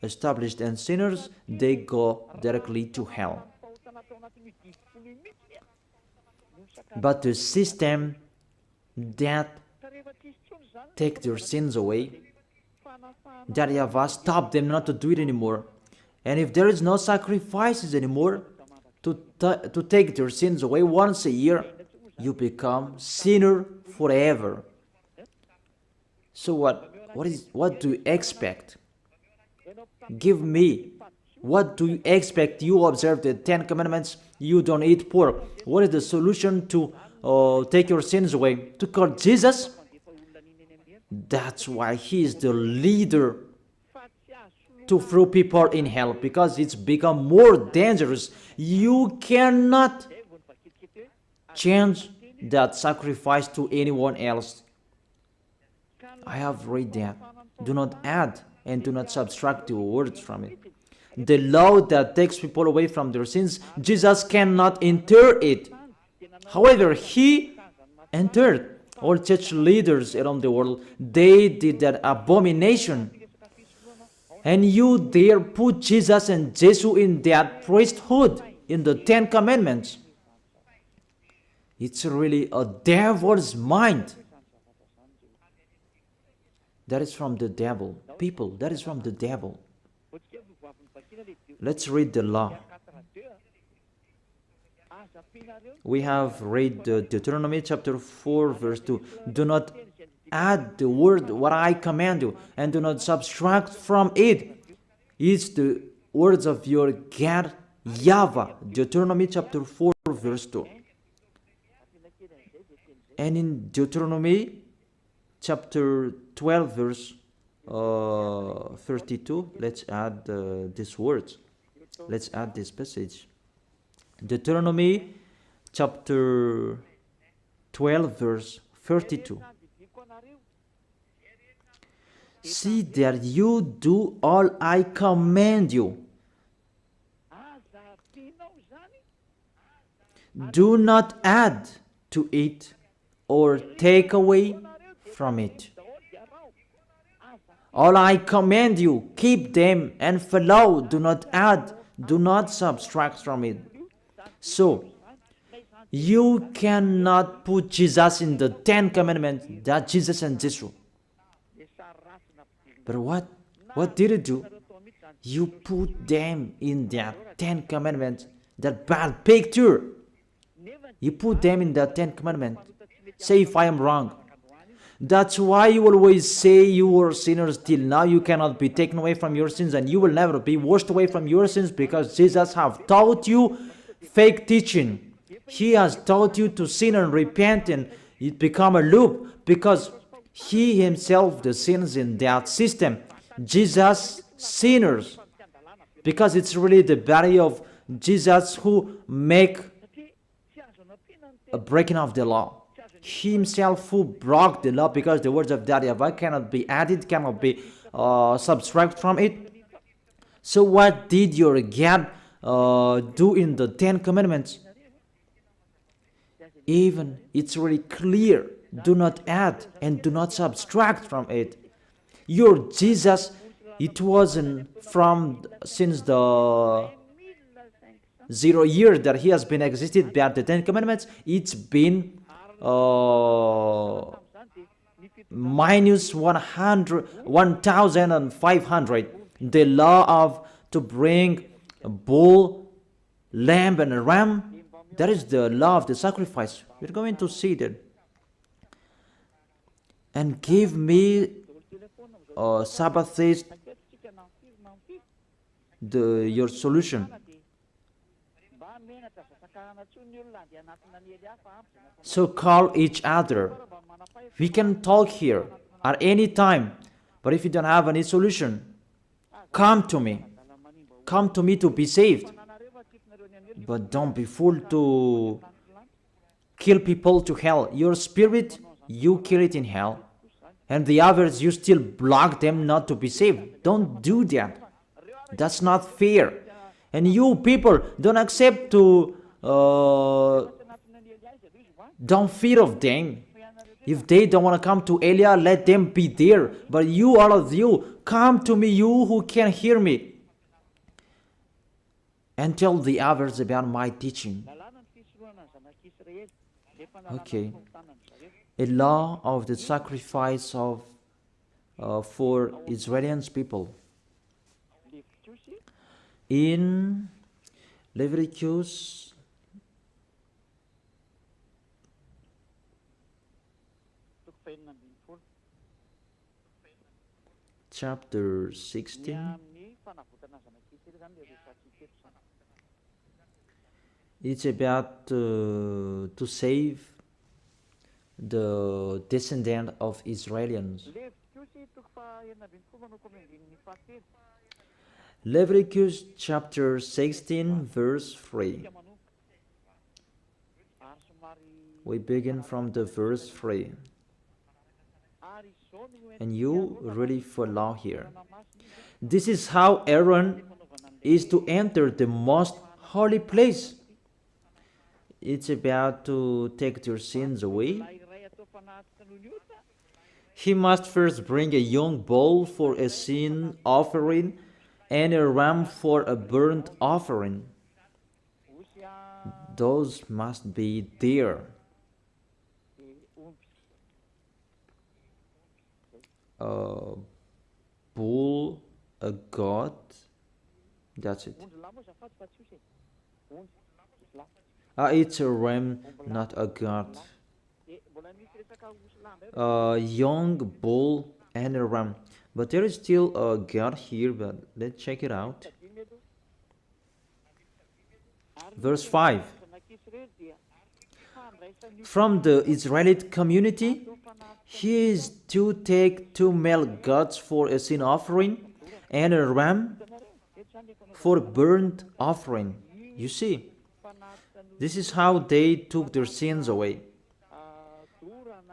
established, and sinners, they go directly to hell. But the system that take their sins away, that YAHVAH stop them not to do it anymore. And if there is no sacrifices anymore to take their sins away once a year, you become sinner forever. So what do you expect? Give me. What do you expect? You observe the 10 commandments, you don't eat pork. What is the solution to take your sins away? To call Jesus? That's why he is the leader to throw people in hell, because it's become more dangerous. You cannot change that sacrifice to anyone else. I have read that. Do not add and do not subtract the words from it. The law that takes people away from their sins, Jesus cannot enter it. However, he entered. All church leaders around the world, they did that abomination. And you dare put Jesus and Jesus in that priesthood, in the 10 commandments. It's really a devil's mind. That is from the devil. People, that is from the devil. Let's read the law. We have read Deuteronomy chapter 4 verse 2. Do not add the word what I command you, and do not subtract from it. It's the words of your God YAHVAH. Deuteronomy chapter 4 verse 2. And in Deuteronomy chapter 12 verse 32, let's add these words. Let's add this passage. Deuteronomy chapter 12 verse 32. See that you do all I command you. Do not add to it or take away from it. All I command you, keep them and follow. Do not add, do not subtract from it. So, you cannot put Jesus in the 10 Commandments, that Jesus and Jeshua. But what did you do? You put them in that 10 Commandments, that bad picture. You put them in the 10 Commandments. Say if I am wrong. That's why you always say you were sinners till now. You cannot be taken away from your sins, and you will never be washed away from your sins, because Jesus have taught you fake teaching. He has taught you to sin and repent, and it become a loop, because he himself the sins in that system. Jesus sinners, because it's really the body of Jesus who make a breaking of the law. He himself who broke the law, because the words of that YAHVAH cannot be added, cannot be subtracted from it. So what did your God do in the 10 Commandments? Even it's really clear. Do not add and do not subtract from it. Your Jesus, it wasn't from since the 0 years that he has been existed by the 10 Commandments. It's been minus 1,500. The law of to bring a bull, lamb, and a ram. That is the law of the sacrifice. We're going to see that. And give me Sabbath says your solution. So call each other. We can talk here at any time. But if you don't have any solution, come to me. Come to me to be saved. But don't be fooled to kill people to hell. Your spirit, you kill it in hell. And the others, you still block them not to be saved. Don't do that. That's not fair. And you people don't accept to, don't fear of them. If they don't want to come to Elia, let them be there. But you, all of you, come to me, you who can hear me, and tell the others about my teaching. Okay. A law of the sacrifice of for Israeli people. In Leviticus chapter 16, it's about to save the descendant of Israelians. Leviticus chapter 16 verse 3. We begin from the verse 3. And you really follow here. This is how Aaron is to enter the most holy place. It's about to take your sins away. He must first bring a young bull for a sin offering and a ram for a burnt offering. Those must be there. A bull, a goat, that's it. It's a ram, not a goat. A young bull and a ram. But there is still a goat here, but let's check it out. Verse 5. From the Israelite community, he is to take 2 male goats for a sin offering and a ram for burnt offering. You see, this is how they took their sins away.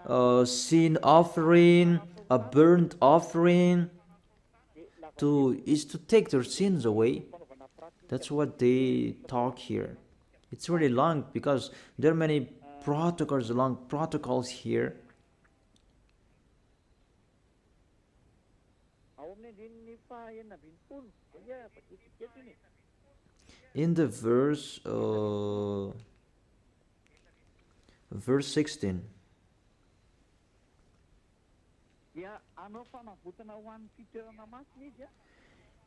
A sin offering, a burnt offering, is to take their sins away. That's what they talk here. It's really long because there are many protocols here. In the verse 16.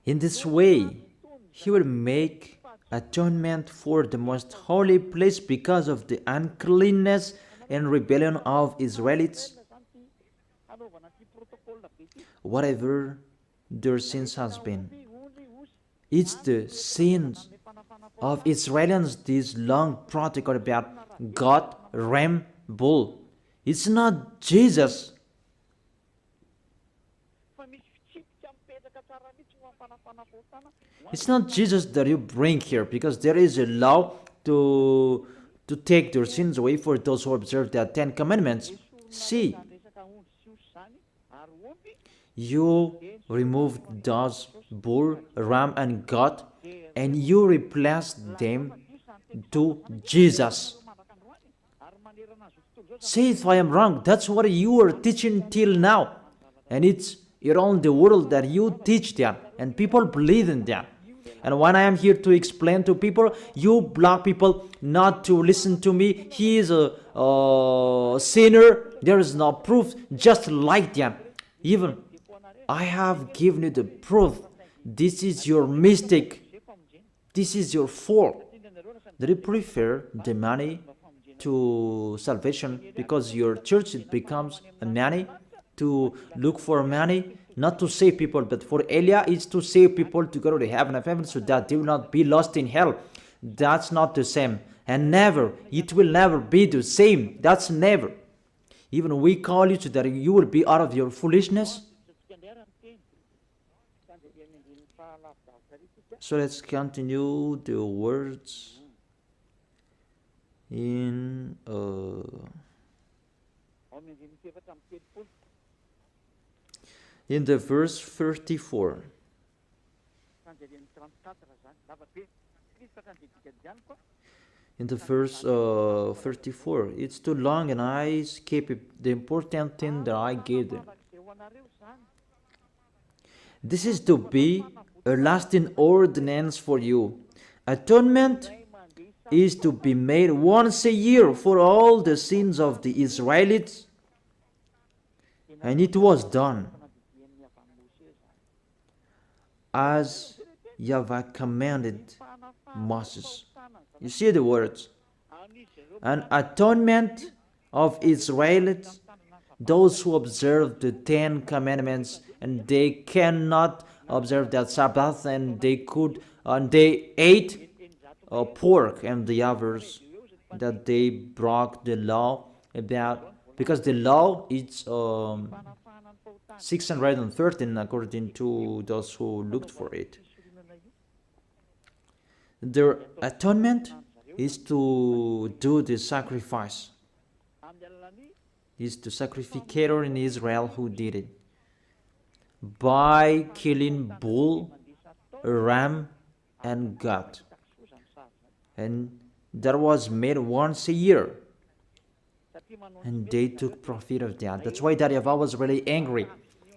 In this way, he will make atonement for the most holy place because of the uncleanness and rebellion of Israelites, whatever their sins has been. It's the sins of Israelians, this long protocol about God, ram, bull. It's not Jesus. It's not Jesus that you bring here, because there is a law to take their sins away for those who observe the 10 Commandments. See, you removed those bull, ram, and goat, and you replaced them to Jesus. Say if I am wrong. That's what you are teaching till now, and it's around the world that you teach that, and people believe in that. And when I am here to explain to people, you block people not to listen to me. He is a sinner. There is no proof. Just like that. Even I have given you the proof. This is your mistake. This is your fault. Do you prefer the money to salvation because your church becomes a money to look for money? Not to save people, but for Elia, it's to save people to go to the heaven of heaven so that they will not be lost in hell. That's not the same. And never, it will never be the same. That's never. Even we call you so that you will be out of your foolishness. So let's continue the words in the verse 34. In the verse 34, it's too long and I skip the important thing that I gave them. This is to be a lasting ordinance for you. Atonement is to be made once a year for all the sins of the Israelites, and it was done as YAHVAH commanded Moses. You see the words. An atonement of Israelites, those who observe the 10 Commandments, and they cannot observe that Sabbath, and they ate pork, and the others that they broke the law about, because the law is 613 according to those who looked for it. Their atonement is to do the sacrifice. It's the sacrificator in Israel who did it by killing bull, ram, and goat, and that was made once a year, and they took profit of that. That's why YAHVAH was really angry,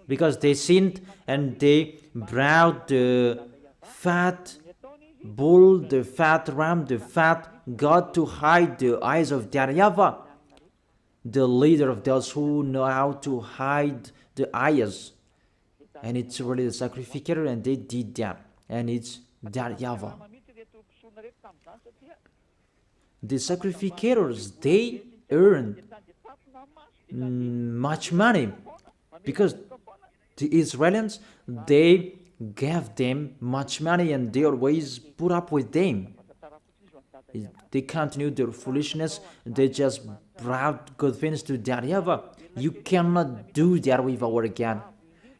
because they sinned and they brought the fat bull, the fat ram, the fat goat to hide the eyes of YAHVAH, the leader of those who know how to hide the eyes. And it's really the sacrificator, and they did that, and it's YAHVAH. The sacrificators, they earned much money, because the Israelites, they gave them much money, and they always put up with them. They continued their foolishness. They just brought good things to YAHVAH. You cannot do that with our God.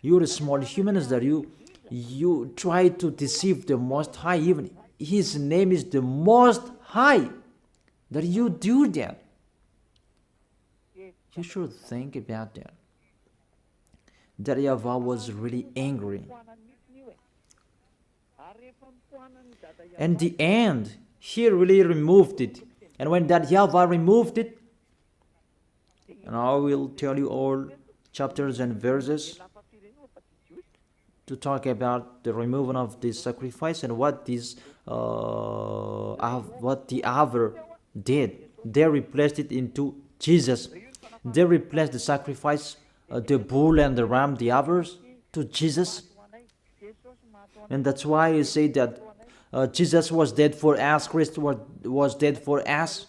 You're small humans that you try to deceive the Most High. Even His name is the Most High, that you do that. You should think about that. YAHVAH was really angry. And the end, He really removed it. And when that YAHVAH removed it, and I will tell you all chapters and verses, to talk about the removal of this sacrifice and what this what the other did. They replaced it into Jesus. They replaced the sacrifice, the bull and the ram, the others, to Jesus. And that's why you say that Jesus was dead for us, Christ was dead for us.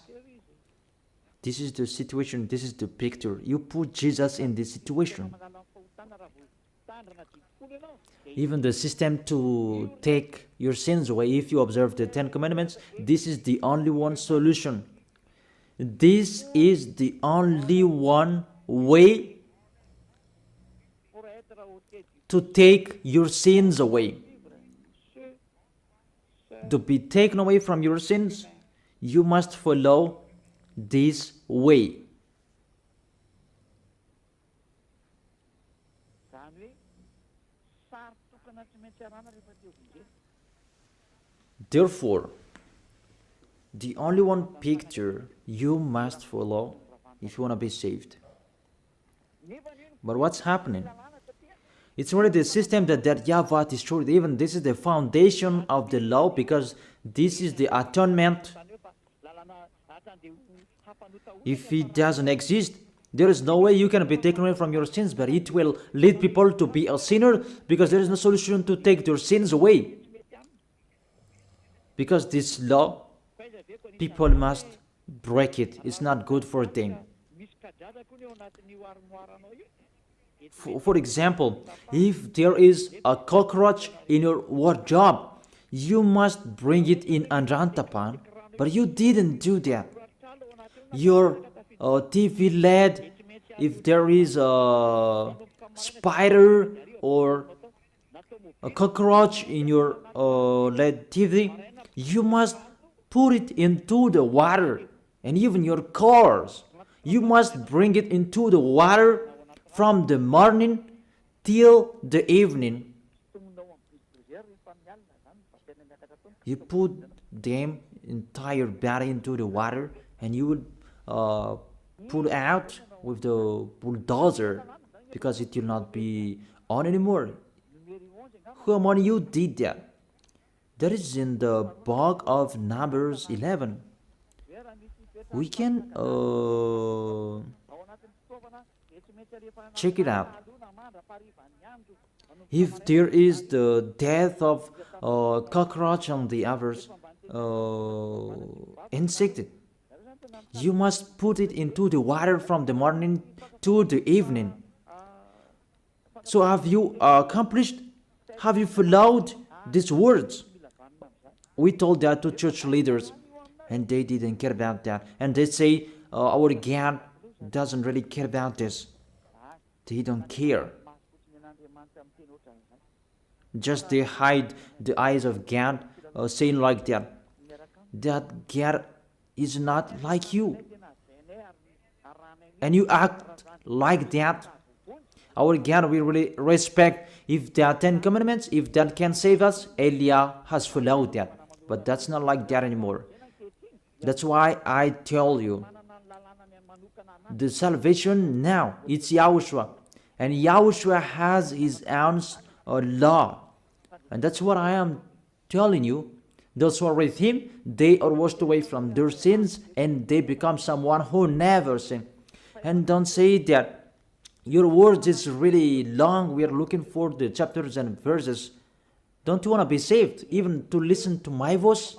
This is the situation, this is the picture. You put Jesus in this situation. Even the system to take your sins away, if you observe the 10 Commandments, this is the only one solution. This is the only one way to take your sins away. To be taken away from your sins, you must follow this way. Therefore, the only one picture you must follow if you want to be saved. But what's happening? It's already the system that YAHVAH destroyed. Even this is the foundation of the law, because this is the atonement. If it doesn't exist, there is no way you can be taken away from your sins, but it will lead people to be a sinner, because there is no solution to take their sins away. Because this law, people must break it. It's not good for them. For example, if there is a cockroach in your wardrobe, you must bring it in Anrantapan, but you didn't do that. Your TV LED, if there is a spider or a cockroach in your LED TV, you must put it into the water. And even your cars, you must bring it into the water from the morning till the evening. You put them entire body into the water, and you will pull out with the bulldozer, because it will not be on anymore. How many you did that? That is in the book of Numbers 11. We can check it out. If there is the death of cockroach and the others insect, you must put it into the water from the morning to the evening. So have you accomplished? Have you followed these words? We told that to church leaders, and they didn't care about that. And they say, our God doesn't really care about this. They don't care. Just they hide the eyes of God, saying like that. That God is not like you. And you act like that. Our God we really respect. If there are 10 commandments, if that can save us, Elia has followed that. But that's not like that anymore. That's why I tell you, the salvation now, it's YAHOSHUAH. And YAHOSHUAH has his own law. And that's what I am telling you. Those who are with him, they are washed away from their sins, and they become someone who never sinned. And don't say that your words is really long. We are looking for the chapters and verses. Don't you want to be saved? Even to listen to my voice?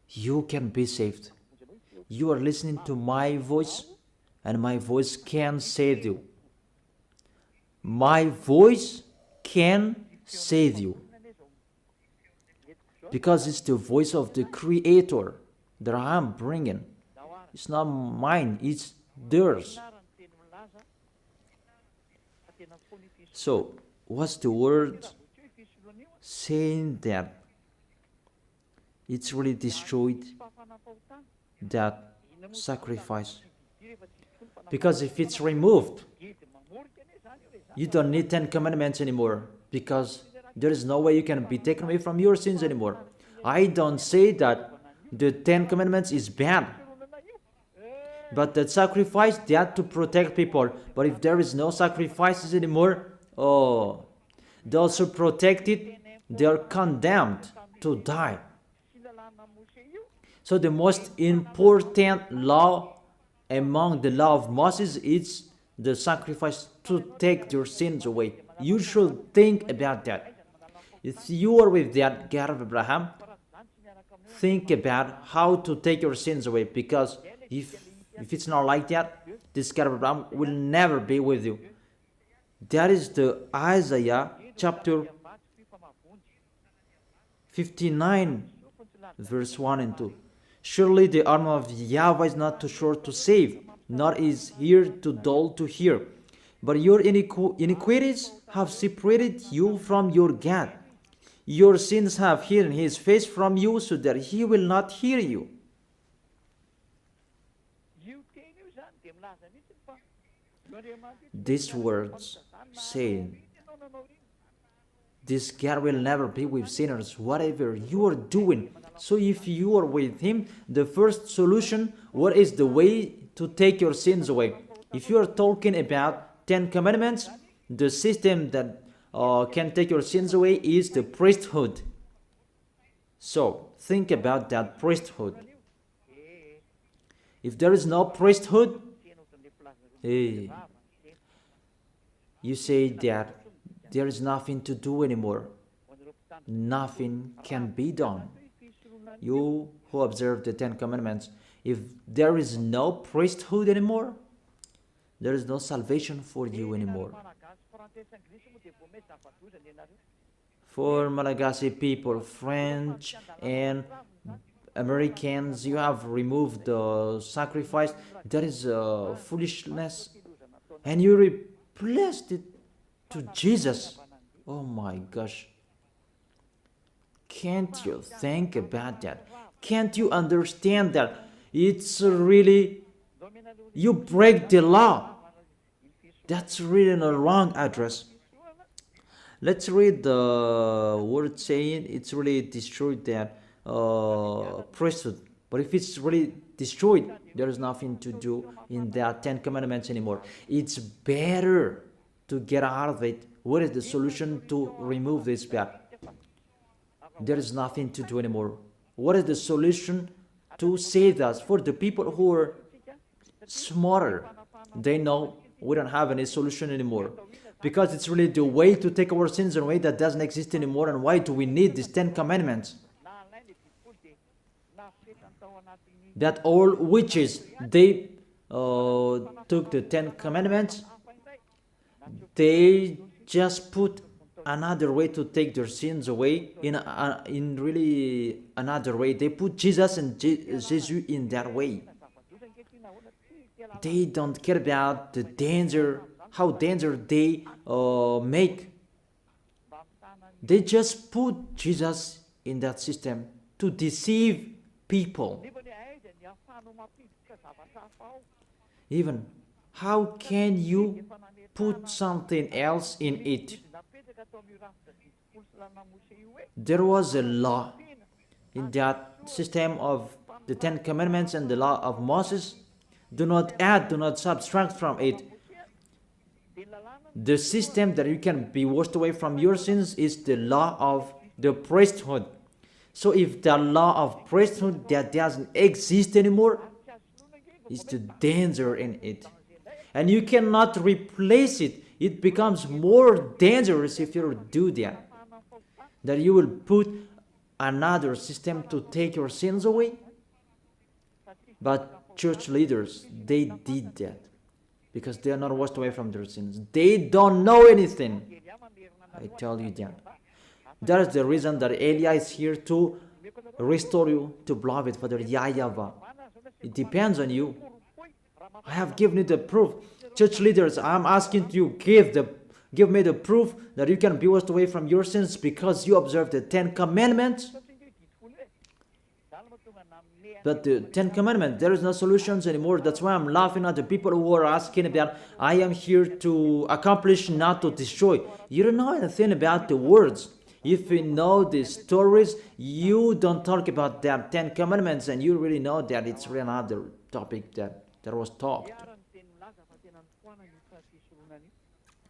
You can be saved. You are listening to my voice, and my voice can save you. My voice can save you. Because it's the voice of the Creator that I am bringing. It's not mine, it's theirs. So, what's the word saying that it's really destroyed that sacrifice? Because if it's removed, you don't need 10 commandments anymore, because there is no way you can be taken away from your sins anymore. I don't say that the 10 commandments is bad, but that sacrifice, they had to protect people. But if there is no sacrifices anymore, oh, Those who protect it, they are condemned to die. So the most important law among the law of Moses is the sacrifice to take your sins away. You should think about that. If you are with that God of Abraham, think about how to take your sins away, because if it's not like that, this God of Abraham will never be with you. That is the Isaiah chapter 59 verse 1 and 2. Surely the arm of YAHVAH is not too short to save, nor is ear too dull to hear. But your iniquities have separated you from your God. Your sins have hidden his face from you so that he will not hear you. These words say, this God will never be with sinners, whatever you are doing. So if you are with him, the first solution, what is the way to take your sins away? If you are talking about 10 commandments, the system that can take your sins away is the priesthood. So think about that priesthood. If there is no priesthood, you say that there is nothing to do anymore. Nothing can be done. You who observe the 10 commandments, if there is no priesthood anymore, there is no salvation for you anymore. For Malagasy people, French and Americans, you have removed the sacrifice. That is foolishness. And you replaced it to Jesus. Oh my gosh. Can't you think about that? Can't you understand that? It's really, you break the law. That's really a wrong address. Let's read the word saying it's really destroyed that priesthood. But if it's really destroyed, there is nothing to do in that 10 commandments anymore. It's better to get out of it. What is the solution to remove this bad? There is nothing to do anymore. What is the solution to save us? For the people who are smarter, they know we don't have any solution anymore, because it's really the way to take our sins away that doesn't exist anymore. And why do we need these 10 commandments? That all witches, they took the 10 commandments, they just put another way to take their sins away in really another way. They put Jesus and Jesus in that way. They don't care about the danger, how danger they make. They just put Jesus in that system to deceive people. Even, how can you put something else in it? There was a law in that system of the 10 commandments and the law of Moses. Do not add, do not subtract from it. The system that you can be washed away from your sins is the law of the priesthood. So if the law of priesthood that doesn't exist anymore, is the danger in it. And you cannot replace it. It becomes more dangerous if you do that. That you will put another system to take your sins away. But church leaders, they did that because they are not washed away from their sins. They don't know anything. I tell you that. That is the reason that Elia is here to restore you to beloved Father YAHVAH. It depends on you. I have given you the proof. Church leaders, I'm asking you, give me the proof that you can be washed away from your sins because you observe the 10 commandments. But the 10 commandments, there is no solutions anymore. That's why I'm laughing at the people who are asking about, I am here to accomplish, not to destroy. You don't know anything about the words. If you know the stories, you don't talk about the 10 commandments, and you really know that it's really another topic that was talked.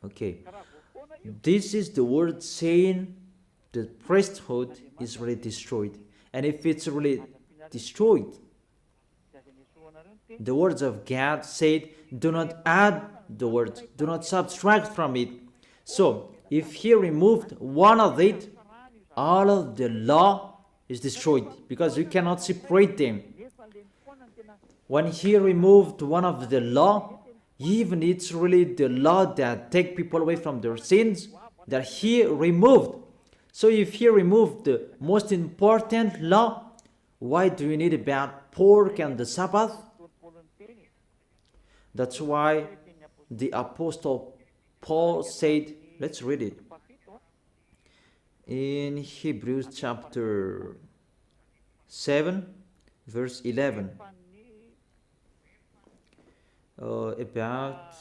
Okay, this is the word saying the priesthood is really destroyed. And if it's really destroyed, the words of God said, do not add the words, do not subtract from it. So, if he removed one of it, all of the law is destroyed because you cannot separate them. When he removed one of the law, even it's really the law that take people away from their sins that he removed. So if he removed the most important law, why do you need about pork and the Sabbath? That's why the Apostle Paul said, let's read it. In Hebrews chapter 7, verse 11. About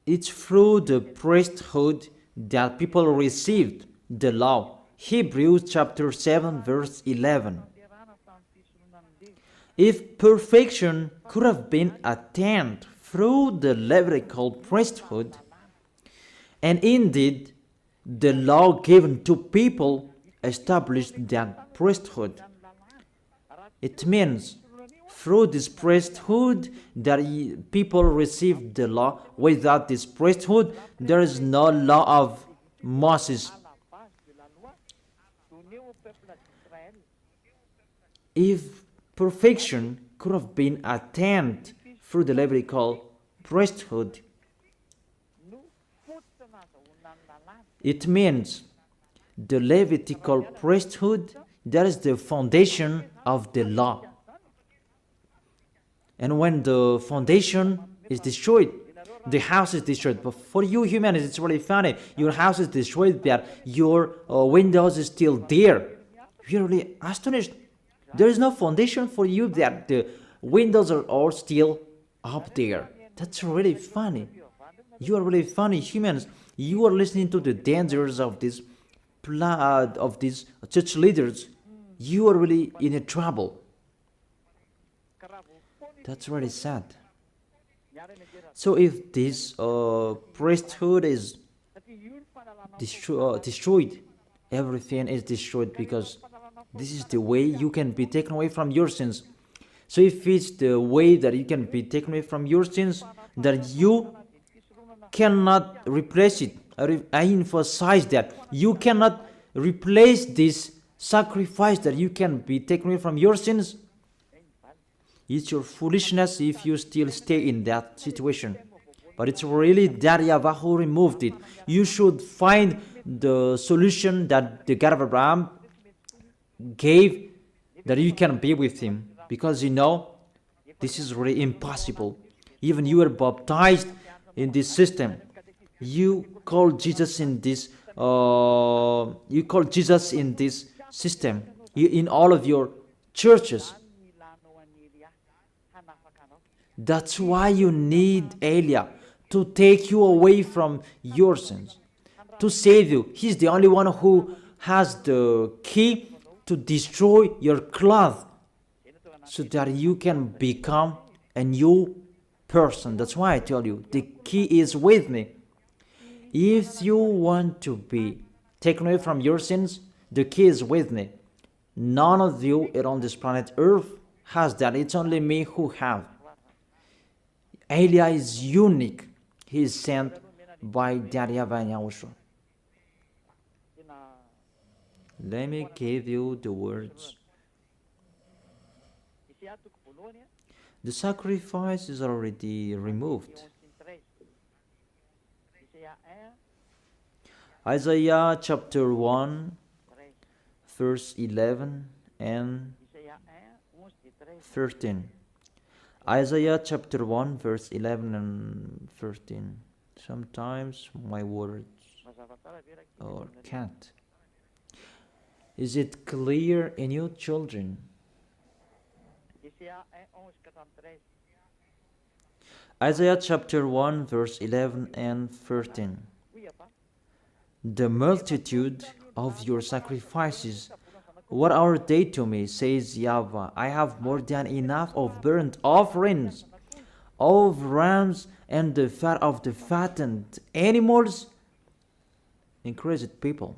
it's through the priesthood that people received the law. Hebrews chapter 7 verse 11. If perfection could have been attained through the Levitical priesthood, and indeed the law given to people established that priesthood, it means through this priesthood that people received the law. Without this priesthood, there is no law of Moses. If perfection could have been attained through the Levitical priesthood, it means the Levitical priesthood, that is the foundation of the law. And when the foundation is destroyed, the house is destroyed. But for you humans, it's really funny. Your house is destroyed, but your windows is still there. You're really astonished. There is no foundation for you that the windows are all still up there. That's really funny. You are really funny humans. You are listening to the dangers of these church leaders. You are really in a trouble. That's really sad. So if this priesthood is destroyed, everything is destroyed, because this is the way you can be taken away from your sins. So if it's the way that you can be taken away from your sins, that you cannot replace it. I emphasize that. You cannot replace this sacrifice that you can be taken away from your sins. It's your foolishness if you still stay in that situation. But it's really that YAHVAH who removed it. You should find the solution that the God of Abraham gave, that you can be with him. Because this is really impossible. Even you are baptized in this system. You call Jesus in this system. In all of your churches. That's why you need Eliah to take you away from your sins, to save you. He's the only one who has the key to destroy your cloth, so that you can become a new person. That's why I tell you, the key is with me. If you want to be taken away from your sins, the key is with me. None of you on this planet Earth has that. It's only me who have. Eliah is unique. He is sent by YAHVAH and YAHOSHUAH. Let me give you the words. The sacrifice is already removed. Isaiah chapter 1, verse 11 and 13. Isaiah chapter 1, verse 11 and 13. Sometimes my words can't. Is it clear in you, children? Isaiah chapter 1, verse 11 and 13. The multitude of your sacrifices What are they to me, says YAHVAH? I have more than enough of burnt offerings, of rams, and the fat of the fattened animals. Increased people.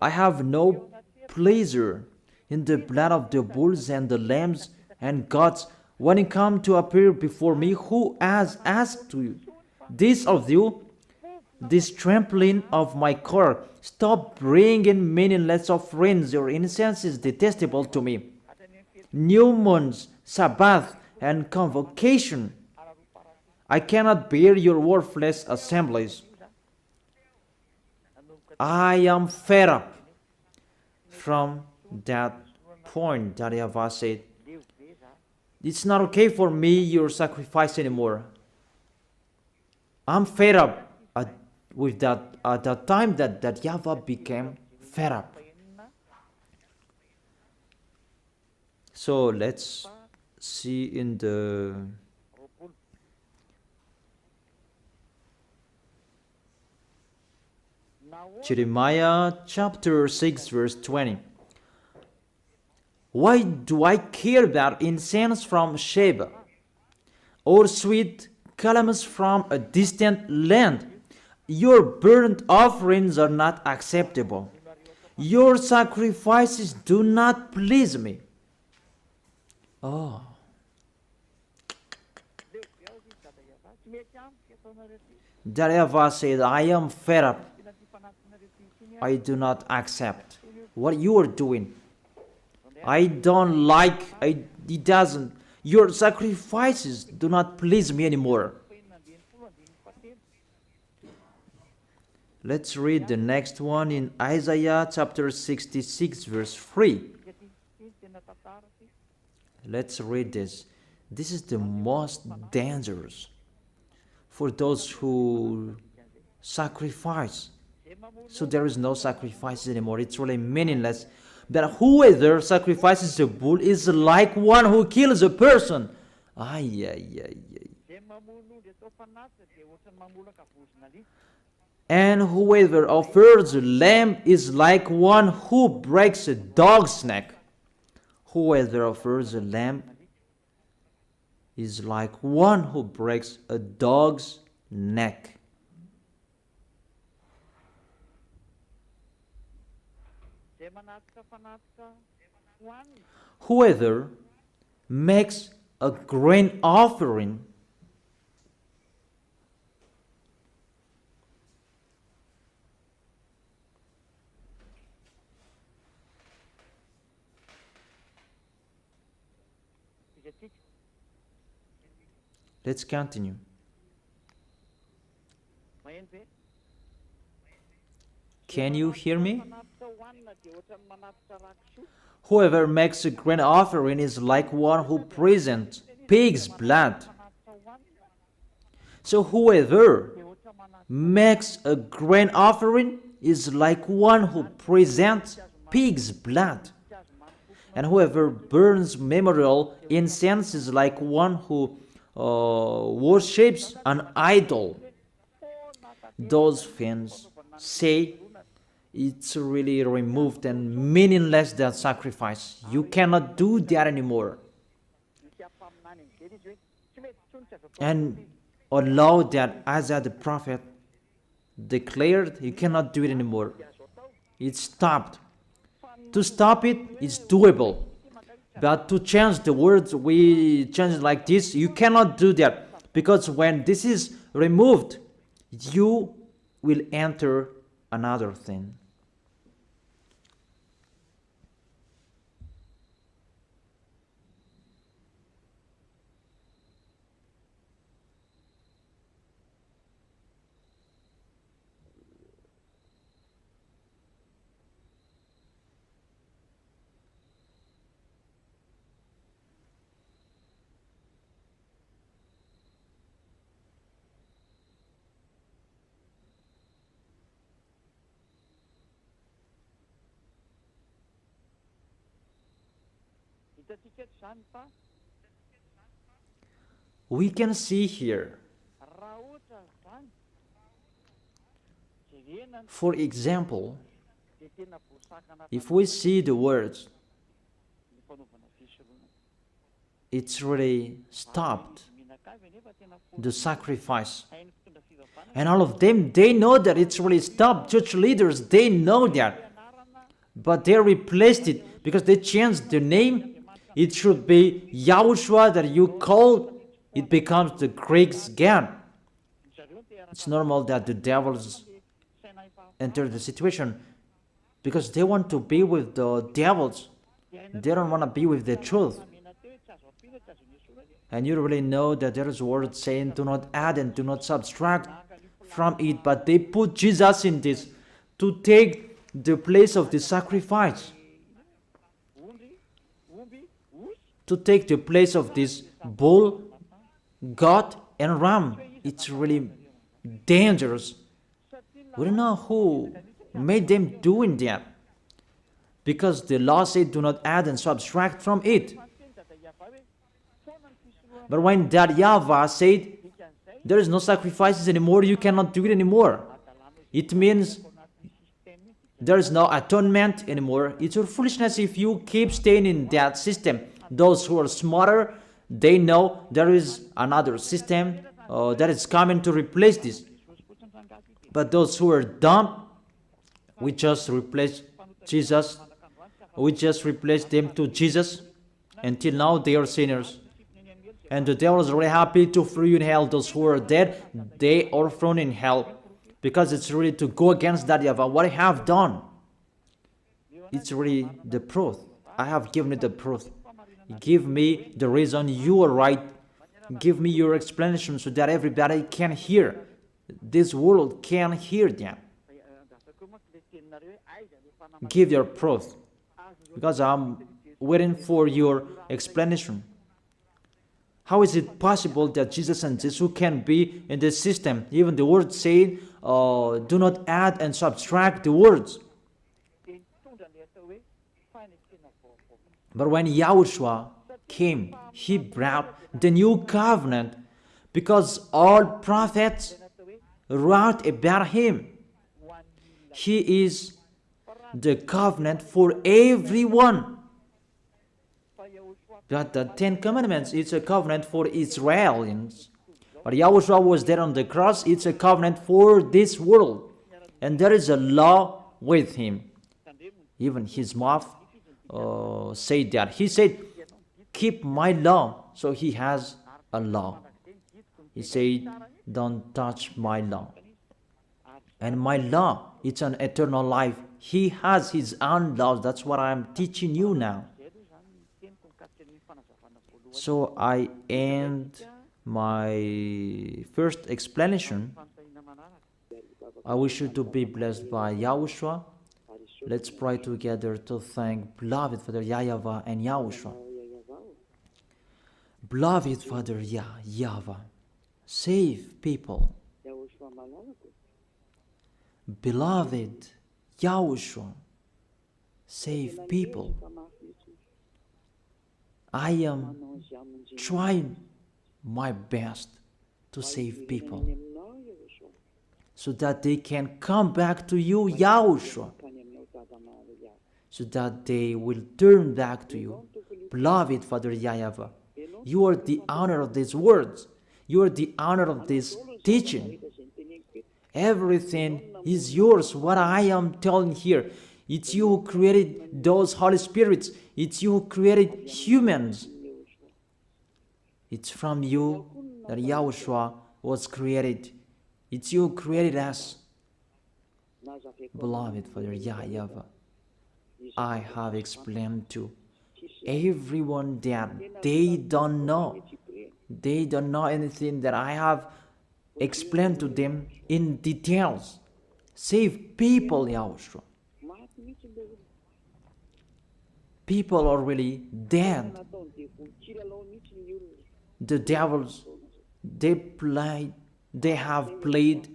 I have no pleasure in the blood of the bulls and the lambs and goats when it come to appear before me. Who has asked you this of you? This trampling of my core. Stop bringing meaningless offerings. Your incense is detestable to me. New moons, Sabbath, and convocation. I cannot bear your worthless assemblies. I am fed up. From that point that YAHVAH said, it's not okay for me your sacrifice anymore. I'm fed up with that at that time that YAHVAH became fed up. So let's see in the Jeremiah chapter 6 verse 20. Why do I care about incense from Sheba, or sweet calamus from a distant land? Your burnt offerings are not acceptable. Your sacrifices do not please me. Oh. YAHVAH said, I am fed up. I do not accept what you are doing. I don't like, it doesn't. Your sacrifices do not please me anymore. Let's read the next one in Isaiah chapter 66 verse 3. Let's read this. This is the most dangerous for those who sacrifice. So there is no sacrifice anymore. It's really meaningless. But whoever sacrifices a bull is like one who kills a person. And whoever offers a lamb is like one who breaks a dog's neck. Whoever offers a lamb is like one who breaks a dog's neck. Whoever makes a grain offering Let's continue. Can you hear me? Whoever makes a grain offering is like one who presents pig's blood. So whoever makes a grain offering is like one who presents pig's blood. And whoever burns memorial incense is like one who worships an idol. Those fans say it's really removed and meaningless, that sacrifice. You cannot do that anymore. And allow that Isaiah the prophet declared, you cannot do it anymore. It stopped. To stop it is doable. But to change the words, we change it like this. You cannot do that. Because when this is removed, you will enter another thing. We can see here For example, if we see the words, it's really stopped the sacrifice. And all of them, they know that it's really stopped. Church leaders, they know that. But they replaced it because they changed the name. It should be YAHOSHUAH that you call. It becomes the Greek's God. It's normal that the devils enter the situation because they want to be with the devils. They don't want to be with the truth. And you really know that there is a word saying do not add and do not subtract from it, but they put Jesus in this to take the place of the sacrifice, to take the place of this bull, goat, and ram. It's really dangerous. We don't know who made them doing that, because the law said do not add and subtract from it. But when that YAHVAH said there is no sacrifices anymore, you cannot do it anymore, it means there is no atonement anymore. It's your foolishness if you keep staying in that system. Those who are smarter, they know there is another system that is coming to replace this. But those who are dumb, we just replace Jesus. We just replace them to Jesus. Until now, they are sinners. And the devil is really happy to throw you in hell. Those who are dead, they are thrown in hell. Because it's really to go against that YAHVAH. What I have done, it's really the proof. I have given you the proof. Give me the reason you are right. Give me your explanation so that everybody can hear. This world can hear them. Give your proof. Because I'm waiting for your explanation. How is it possible that Jesus and Jesus can be in this system? Even the word saying, do not add and subtract the words. But when YAHOSHUAH came, he brought the new covenant, because all prophets wrote about him. He is the covenant for everyone. But the Ten Commandments, it's a covenant for Israelians. But YAHOSHUAH was there on the cross, it's a covenant for this world. And there is a law with him. Even his mouth said that. He said, keep my law. So he has a law. He said, don't touch my law. And my law, it's an eternal life. He has his own laws. That's what I'm teaching you now. So I end my first explanation. I wish you to be blessed by YAHOSHUAH. Let's pray together to thank beloved Father YAHVAH and YAHOSHUAH. Beloved Father YAHVAH, save people. Beloved YAHOSHUAH, save people. I am trying my best to save people so that they can come back to you, YAHOSHUAH, so that they will turn back to you. Beloved Father YAHVAH, you are the honor of these words. You are the honor of this teaching. Everything is yours, what I am telling here. It's you who created those Holy Spirits. It's you who created humans. It's from you that YAHOSHUAH was created. It's you who created us. Beloved Father YAHVAH, I have explained to everyone that they don't know. They don't know anything that I have explained to them in details. Save people, YAHOSHUAH. People are really dead. The devils, they have played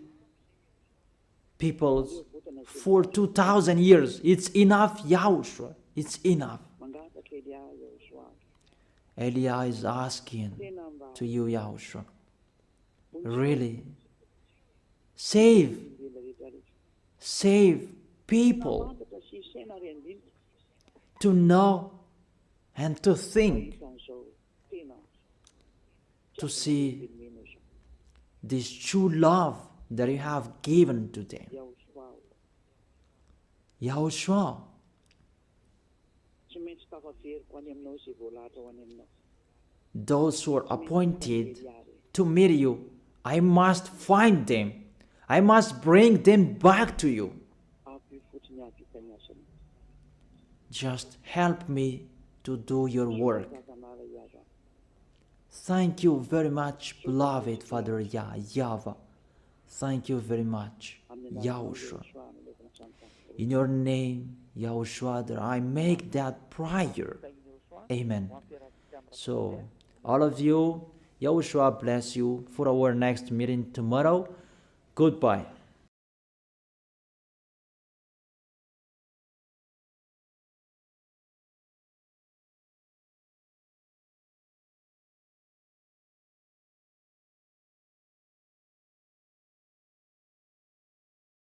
people for 2,000 years. It's enough, YAHOSHUAH. It's enough. Elia is asking to you, YAHOSHUAH, really, save save people to know and to think, to see this true love that you have given to them. YAHOSHUAH, those who are appointed to meet you, I must find them. I must bring them back to you. Just help me to do your work. Thank you very much, beloved Father YAHVAH. Thank you very much, YAHOSHUAH. In your name, YAHOSHUAH, that I make that prayer. Amen. So, all of you, YAHOSHUAH bless you for our next meeting tomorrow. Goodbye.